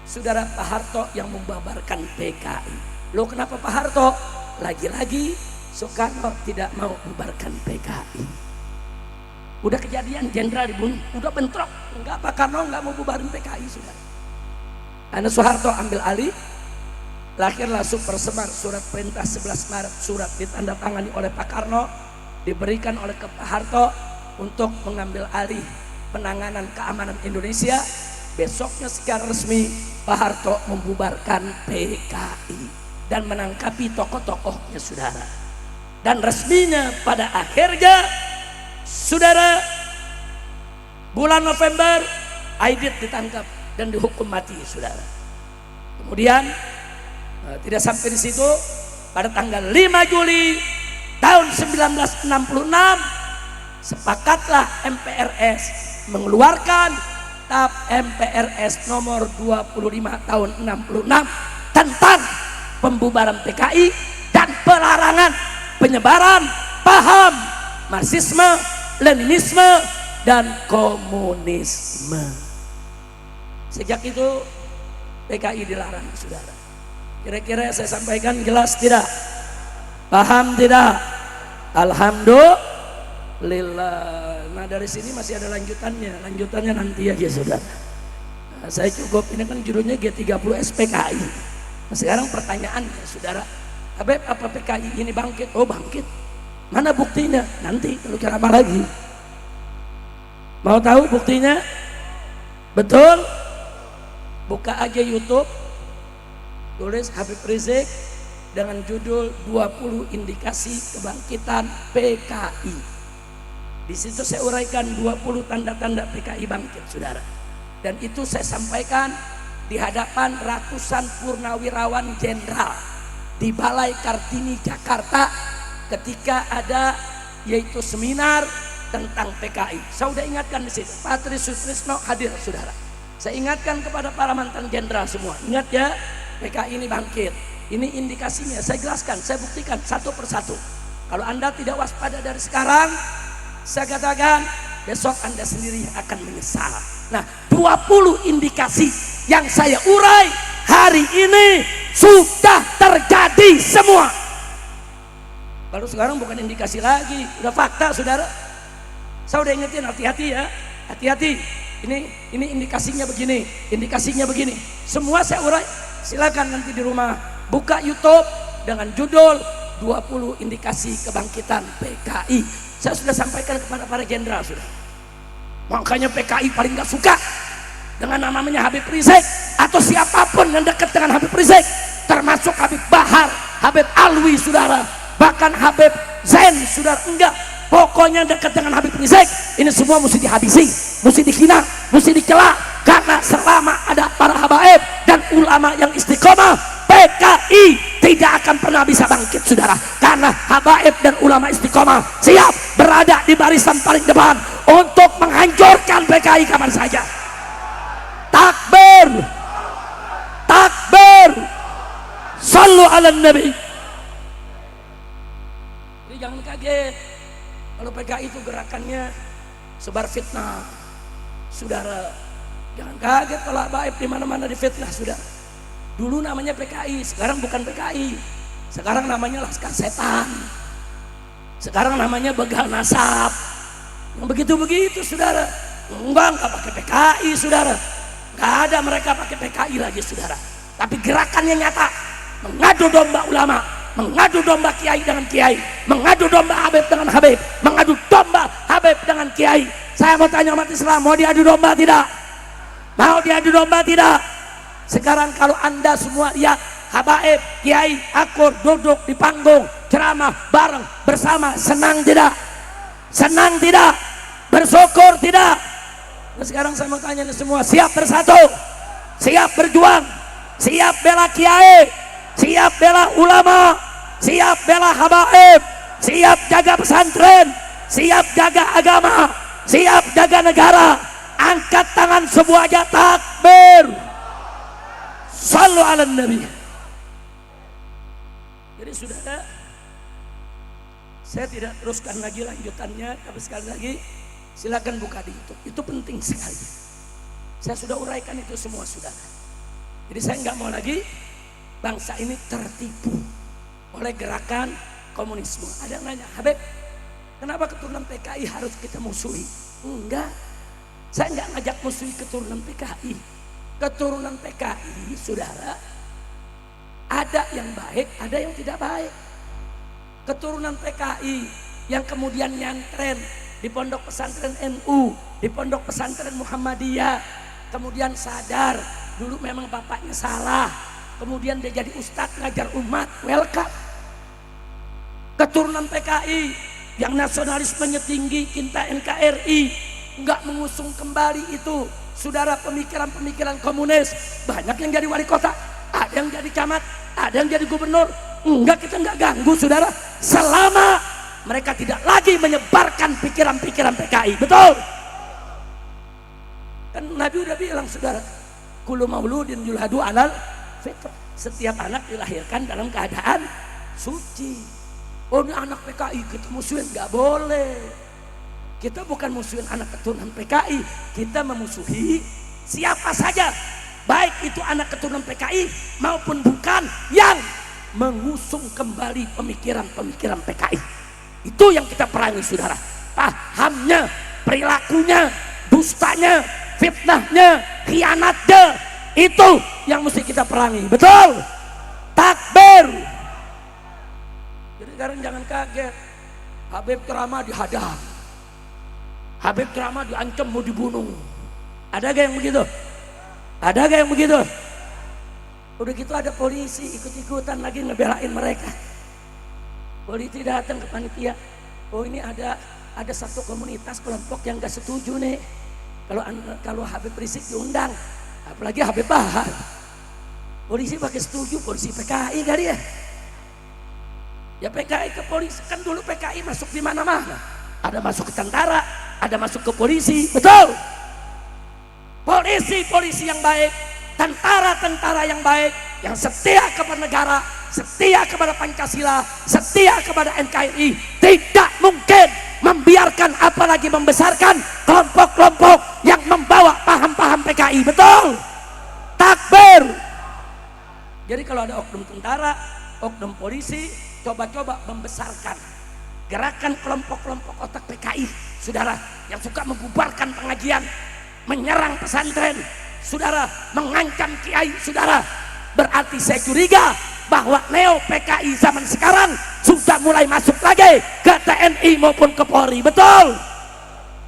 saudara, Pak Harto yang membubarkan PKI. Loh, kenapa Pak Harto? Lagi-lagi Soekarno tidak mau membubarkan PKI. Udah kejadian jenderal dibunuh, udah bentrok, enggak, Pak Karno enggak mau bubarin PKI, saudara. Karena Soeharto ambil alih, lahirlah Super Semar, surat perintah 11 Maret, surat ditandatangani oleh Pak Karno, diberikan oleh ke Pak Harto untuk mengambil alih penanganan keamanan Indonesia. Besoknya secara resmi Pak Harto membubarkan PKI dan menangkapi tokoh-tokohnya, saudara. Dan resminya pada akhirnya, saudara, bulan November Aidit ditangkap dan dihukum mati, saudara. Kemudian tidak sampai di situ, pada tanggal 5 Juli tahun 1966 sepakatlah MPRS mengeluarkan TAP MPRS nomor 25 tahun 66 tentang pembubaran PKI dan pelarangan penyebaran paham Marxisme, Leninisme, dan komunisme. Sejak itu PKI dilarang, saudara. Kira-kira saya sampaikan jelas tidak? Paham tidak? Alhamdulillah. Nah, dari sini masih ada lanjutannya nanti ya, saudara. Nah, saya cukup, ini kan judulnya G30 SPKI. Nah, sekarang pertanyaannya, saudara, Habib, apa PKI ini bangkit? Oh, bangkit. Mana buktinya? Nanti kalau kira apa lagi. Mau tahu buktinya? Betul? Buka aja YouTube, tulis Habib Rizik dengan judul 20 indikasi kebangkitan PKI. Di situ saya uraikan 20 tanda-tanda PKI bangkit, saudara. Dan itu saya sampaikan di hadapan ratusan purnawirawan jenderal di Balai Kartini Jakarta ketika ada yaitu seminar tentang PKI. Saya sudah ingatkan di situ, Patri Sutrisno hadir, saudara. Saya ingatkan kepada para mantan jenderal semua, ingat ya, PKI ini bangkit. Ini indikasinya, saya jelaskan, saya buktikan satu persatu. Kalau Anda tidak waspada dari sekarang, saya katakan besok Anda sendiri akan menyesal. Nah, 20 indikasi yang saya urai hari ini sudah terjadi semua. Kalau sekarang bukan indikasi lagi, udah fakta, saudara. Saya udah ingetin, hati-hati ya, hati-hati. Ini indikasinya begini, indikasinya begini. Semua saya urai. Silakan nanti di rumah buka YouTube dengan judul 20 indikasi kebangkitan PKI. Saya sudah sampaikan kepada para jenderal, sudah. Makanya PKI paling gak suka dengan namanya Habib Rizik atau siapapun yang dekat dengan Habib Rizik, termasuk Habib Bahar, Habib Alwi, saudara, bahkan Habib Zain, saudara. Enggak, pokoknya dekat dengan Habib Rizik ini semua mesti dihabisi, mesti dihina, mesti dicela, karena selama ada para habaib dan ulama yang istiqomah, PKI tidak akan pernah bisa bangkit saudara, karena habaib dan ulama istiqomah siap berada di barisan paling depan untuk menghancurkan PKI kapan saja. Takbir, takbir, sallu ala nabi. Jadi jangan kaget kalau PKI itu gerakannya sebar fitnah saudara. Jangan kaget kalau habaib di mana-mana difitnah saudara. Dulu namanya PKI, sekarang bukan PKI. Sekarang namanya Laskar Setan. Sekarang namanya Begal Nasab. Yang begitu-begitu saudara. Enggak pakai PKI saudara. Enggak ada mereka pakai PKI lagi saudara. Tapi gerakannya nyata. Mengadu domba ulama, mengadu domba kiai dengan kiai, mengadu domba habib dengan habib, mengadu domba habib dengan kiai. Saya mau tanya umat Islam, mau diadu domba tidak? Mau diadu domba tidak? Sekarang kalau anda semua lihat habaib, kiai, akur duduk di panggung ceramah bareng bersama, senang tidak? Senang tidak? Bersyukur tidak? Nah, sekarang saya mau tanya semua, siap bersatu? Siap berjuang? Siap bela kiai? Siap bela ulama? Siap bela habaib? Siap jaga pesantren? Siap jaga agama? Siap jaga negara? Angkat tangan semua aja, takbir, sallu ala nabi. Jadi saudara, saya tidak teruskan lagi lanjutannya, tapi sekali lagi silakan buka di YouTube, itu penting sekali. Saya sudah uraikan itu semua saudara. Jadi saya nggak mau lagi bangsa ini tertipu oleh gerakan komunisme. Ada yang nanya, Habib, kenapa keturunan PKI harus kita musuhi? Enggak, saya nggak ngajak musuhi keturunan PKI. Keturunan PKI saudara, ada yang baik, ada yang tidak baik. Keturunan PKI yang kemudian nyantren di pondok pesantren NU, di pondok pesantren Muhammadiyah, kemudian sadar dulu memang bapaknya salah, kemudian dia jadi ustadz ngajar umat, welcome. Keturunan PKI yang nasionalismenya tinggi, cinta NKRI, nggak mengusung kembali itu saudara pemikiran-pemikiran komunis. Banyak yang jadi wali kota, ada yang jadi camat, ada yang jadi gubernur. Enggak, kita enggak ganggu saudara, selama mereka tidak lagi menyebarkan pikiran-pikiran PKI. Betul kan Nabi udah bilang saudara, kullu mauludin yulhadu alal fitrah, setiap anak dilahirkan dalam keadaan suci. Oh, ini anak PKI kita musuhin? Nggak boleh. Kita bukan musuhin anak keturunan PKI, kita memusuhi siapa saja, baik itu anak keturunan PKI maupun bukan, yang mengusung kembali pemikiran-pemikiran PKI. Itu yang kita perangi saudara, pahamnya, perilakunya, dustanya, fitnahnya, khianatnya, itu yang mesti kita perangi. Betul? Takbir. Jadi sekarang jangan kaget, Habib ceramah dihadang, Habib ceramah diancam mau dibunuh. Ada gak yang begitu? Ada gak yang begitu? Udah gitu ada polisi ikut-ikutan lagi ngebelain mereka. Polisi datang ke panitia, oh ini ada satu komunitas kelompok yang gak setuju nih kalau Habib Rizik diundang, apalagi Habib Bahar. Polisi pakai setuju, polisi PKI kali ya. Ya PKI ke polisi, kan dulu PKI masuk di mana-mana. Ada masuk ke tentara, ada masuk ke polisi, betul? Polisi yang baik, tentara yang baik, yang setia kepada negara, setia kepada Pancasila, setia kepada NKRI, tidak mungkin membiarkan apalagi membesarkan kelompok-kelompok yang membawa paham-paham PKI. Betul? Takbir. Jadi kalau ada oknum tentara, oknum polisi coba-coba membesarkan gerakan kelompok-kelompok otak PKI, saudara, yang suka membubarkan pengajian, menyerang pesantren, saudara, mengancam kiai, saudara, berarti saya curiga bahwa neo PKI zaman sekarang sudah mulai masuk lagi ke TNI maupun ke Polri. Betul?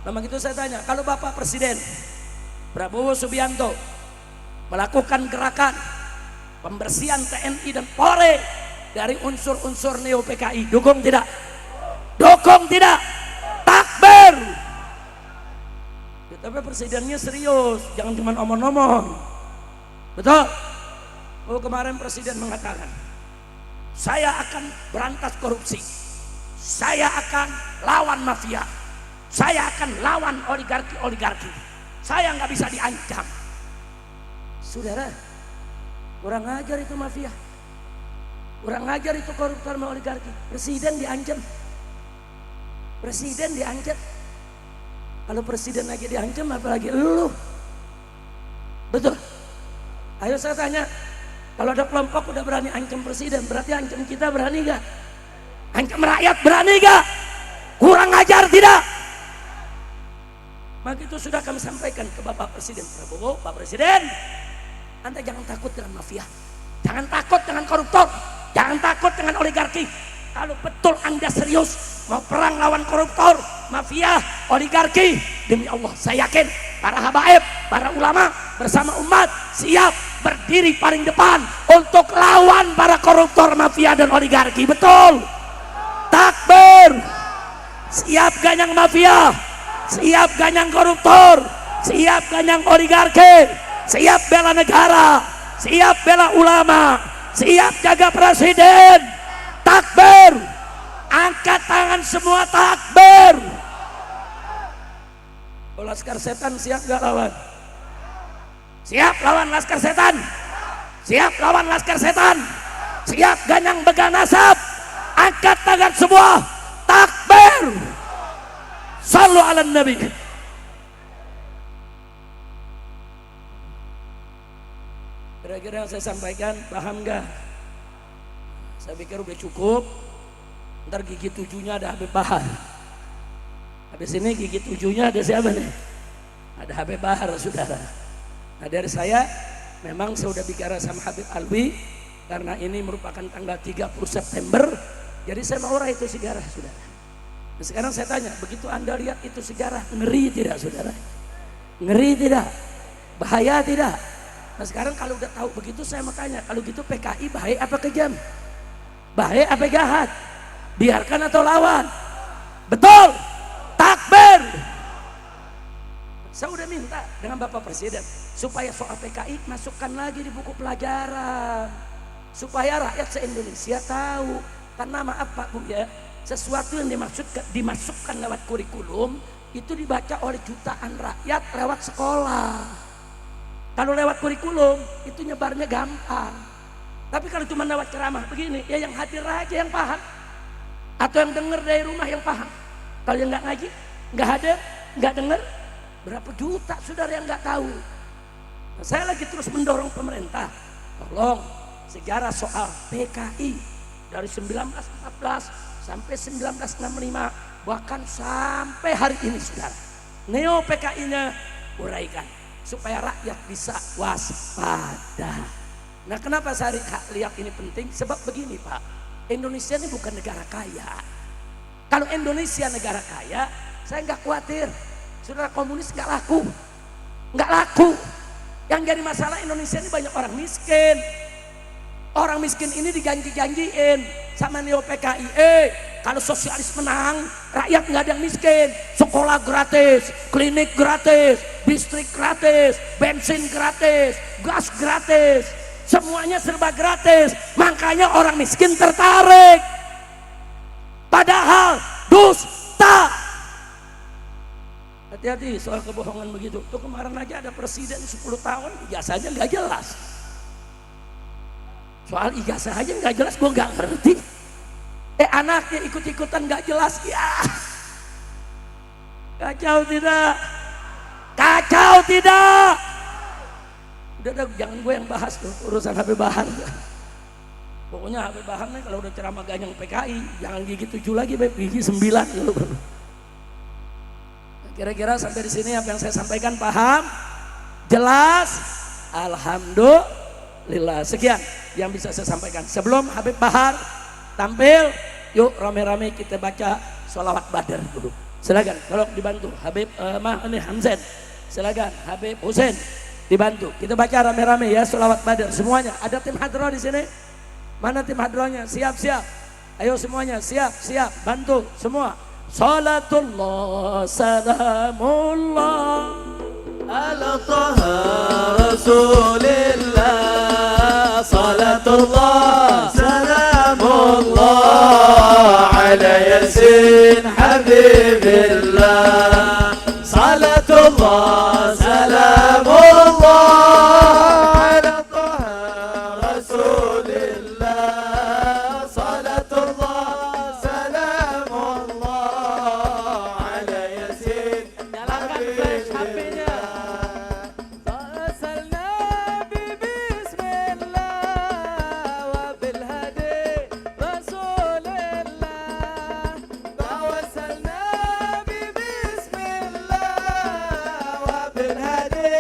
Nah begitu saya tanya, kalau Bapak Presiden Prabowo Subianto melakukan gerakan pembersihan TNI dan Polri dari unsur-unsur neo PKI, dukung tidak? Dukung tidak? Takbir. Tapi presidennya serius, jangan cuma omong-omong. Betul? Oh, kemarin presiden mengatakan, saya akan berantas korupsi, saya akan lawan mafia, saya akan lawan oligarki, saya nggak bisa diancam. Saudara, kurang ajar itu mafia, kurang ajar itu koruptor sama oligarki. Presiden diancam, presiden diancam. Kalau presiden aja diancam, apalagi lu. Betul? Ayo saya tanya, kalau ada kelompok udah berani ancam presiden, berarti ancam kita berani gak? Ancam rakyat berani gak? Kurang ajar tidak? Maka itu sudah kami sampaikan ke Bapak Presiden Prabowo, Pak Presiden, Anda jangan takut dengan mafia, jangan takut dengan koruptor, jangan takut dengan oligarki. Kalau betul Anda serius mau perang lawan koruptor, mafia, oligarki, demi Allah saya yakin para habaib, para ulama bersama umat siap berdiri paling depan untuk lawan para koruptor, mafia dan oligarki. Betul? Takbir. Siap ganyang mafia, siap ganyang koruptor, siap ganyang oligarki, siap bela negara, siap bela ulama, siap jaga presiden. Takbir. Angkat tangan semua, takbir. Oh, laskar setan siap gak lawan? Siap lawan laskar setan? Siap lawan laskar setan? Siap ganyang begal nasab? Angkat tangan semua, takbir. Sallu ala nabi. Kira-kira yang saya sampaikan paham gak? Saya pikir udah cukup. Ntar gigi 7-nya ada Habib Bahar. Habis ini gigi 7-nya ada siapa nih? Ada Habib Bahar, saudara. Nah, dari saya memang saya sudah bicara sama Habib Alwi karena ini merupakan tanggal 30 September. Jadi saya mau raih itu sejarah, saudara. Nah, sekarang saya tanya, begitu Anda lihat itu sejarah, ngeri tidak, saudara? Ngeri tidak? Bahaya tidak? Nah, sekarang kalau udah tahu begitu saya mau tanya, kalau gitu PKI baik apa kejam? Baik apa jahat? Biarkan atau lawan? Betul? Takbir. Saya udah minta dengan Bapak Presiden supaya soal PKI masukkan lagi di buku pelajaran supaya rakyat se-Indonesia tahu. Karena maaf Pak Bu ya, sesuatu yang dimasukkan lewat kurikulum itu dibaca oleh jutaan rakyat lewat sekolah. Kalau lewat kurikulum itu nyebarnya gampang. Tapi kalau cuma lewat ceramah begini, ya yang hadir aja yang paham. Atau yang dengar dari rumah yang paham. Kalau yang nggak ngaji, nggak hadir, nggak dengar, berapa juta saudara yang nggak tahu. Nah, saya lagi terus mendorong pemerintah, tolong sejarah soal PKI dari 1914 sampai 1965 bahkan sampai hari ini saudara. Neo PKI-nya uraikan supaya rakyat bisa waspada. Nah, kenapa saya lihat ini penting? Sebab begini Pak. Indonesia ini bukan negara kaya. Kalau Indonesia negara kaya, saya nggak khawatir. Saudara komunis nggak laku, nggak laku. Yang jadi masalah Indonesia ini banyak orang miskin. Orang miskin ini dijanji-janjiin sama neo PKI. Kalau sosialis menang, rakyat nggak ada yang miskin. Sekolah gratis, klinik gratis, listrik gratis, bensin gratis, gas gratis. Semuanya serba gratis, makanya orang miskin tertarik. Padahal dusta. Hati-hati soal kebohongan begitu. Tuh kemarin aja ada presiden 10 tahun ijazahnya nggak jelas. Soal ijazah aja nggak jelas, gua nggak ngerti. Anaknya ikut-ikutan nggak jelas, ya. Kacau tidak? Kacau tidak? Udah, jangan gue yang bahas tuh urusan Habib Bahar. Pokoknya Habib Bahar nih kalau udah ceramah ganyang PKI jangan gigi 7 lagi, gigi 9 gitu. Kira-kira sampai di sini apa yang saya sampaikan paham? Jelas? Alhamdulillah. Sekian yang bisa saya sampaikan. Sebelum Habib Bahar tampil, yuk rame-rame kita baca sholawat badar dulu. Silakan, tolong dibantu Habib ini Hamzan. Silakan Habib Husain dibantu. Kita baca rame-rame ya sholawat badar semuanya. Ada tim hadroh di sini? Mana tim hadrohnya? Siap-siap. Ayo semuanya siap-siap, bantu semua. Salatullah salamullah ala taha rasulillah. على ياسين حبيب الله صلاة الله سلام الله على طه رسول الله صلاة الله سلام الله على ياسين حبيب الله توسلنا بسم الله وبالهدي رسول الله توسلنا بسم الله وبالهدي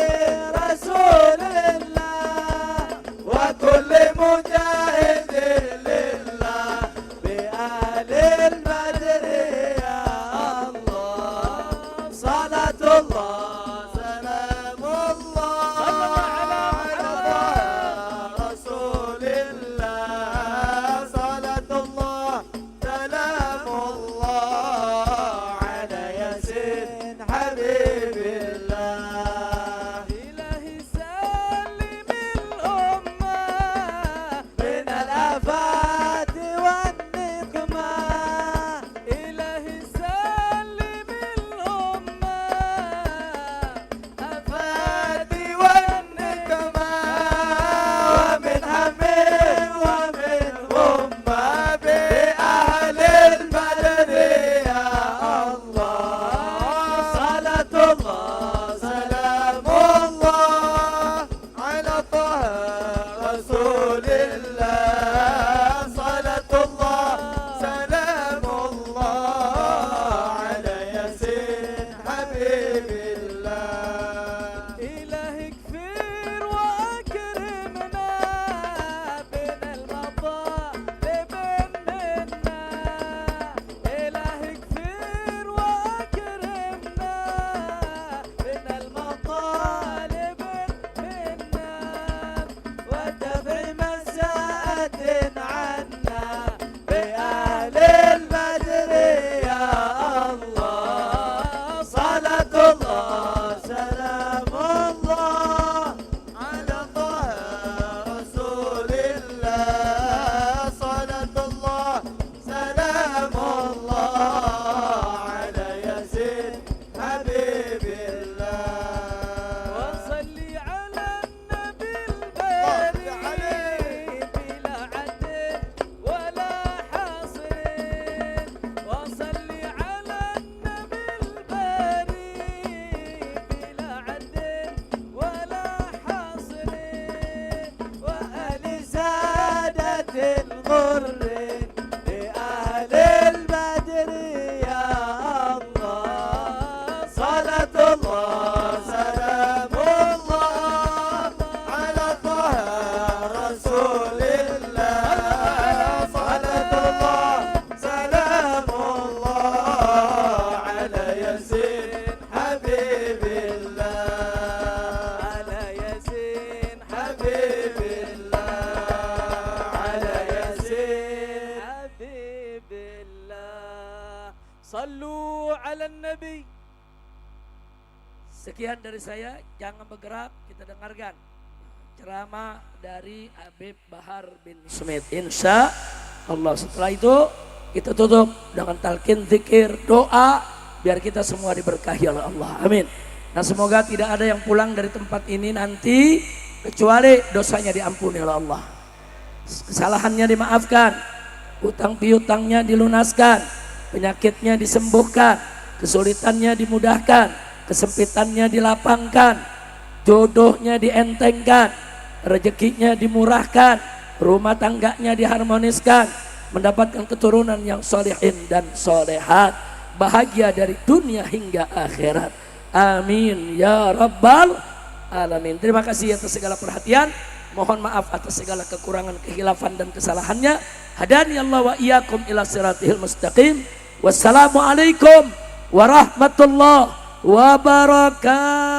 رسول الله وكل مجاهد لله بأهل البدر يا الله صلاة الله سلام الله على رسول الله صلاة الله سلام الله على ياسين حبيب الله إلهي سلم الأمة من الآفات والنقمة إلهي سلم الأمة آفات والنقمة ومن هم ومن غمة بأهل البدر يا الله صلاة الله سلام الله على طه رسول الله صلاة الله سلام الله على ياسين حبيب الله إلهي اكفر وأكرمنا بين المطالب منا إلهي اكفر وأكرمنا بين المطالب منا ودفع مساءة عنا بأهل البدر يا الله صلاة الله سلام الله على طه رسول الله صلاة الله سلام الله على ياسين حبيب الله وصلي على النبي البريء بلا عد ولا حصر وصلي على النبي البريء بلا عد ولا حصر وآل سادة الغر لأهل البدر يا الله صلاة الله سلام الله على طه رسول الله صلاة الله سلام الله على ياسين حبيب الله على ياسين حبيب الله على ياسين حبيب الله صلوا على النبي. Sekian dari saya, jangan bergerak, kita dengarkan ceramah dari Habib Bahar bin Smith. Insya Allah setelah itu kita tutup dengan talqin, zikir, doa biar kita semua diberkahi oleh Allah. Amin. Nah semoga tidak ada yang pulang dari tempat ini nanti kecuali dosanya diampuni oleh Allah, kesalahannya dimaafkan, utang piutangnya dilunaskan, penyakitnya disembuhkan, kesulitannya dimudahkan, kesempitannya dilapangkan, jodohnya dientengkan, rezekinya dimurahkan, rumah tangganya diharmoniskan, mendapatkan keturunan yang solehin dan solehat, bahagia dari dunia hingga akhirat. Amin ya rabbal alamin. Terima kasih atas segala perhatian. Mohon maaf atas segala kekurangan, kehilafan dan kesalahannya. Hadani Allah wa iyyakum ila siratil mustaqim. Wassalamualaikum warahmatullahi wabarakatuh.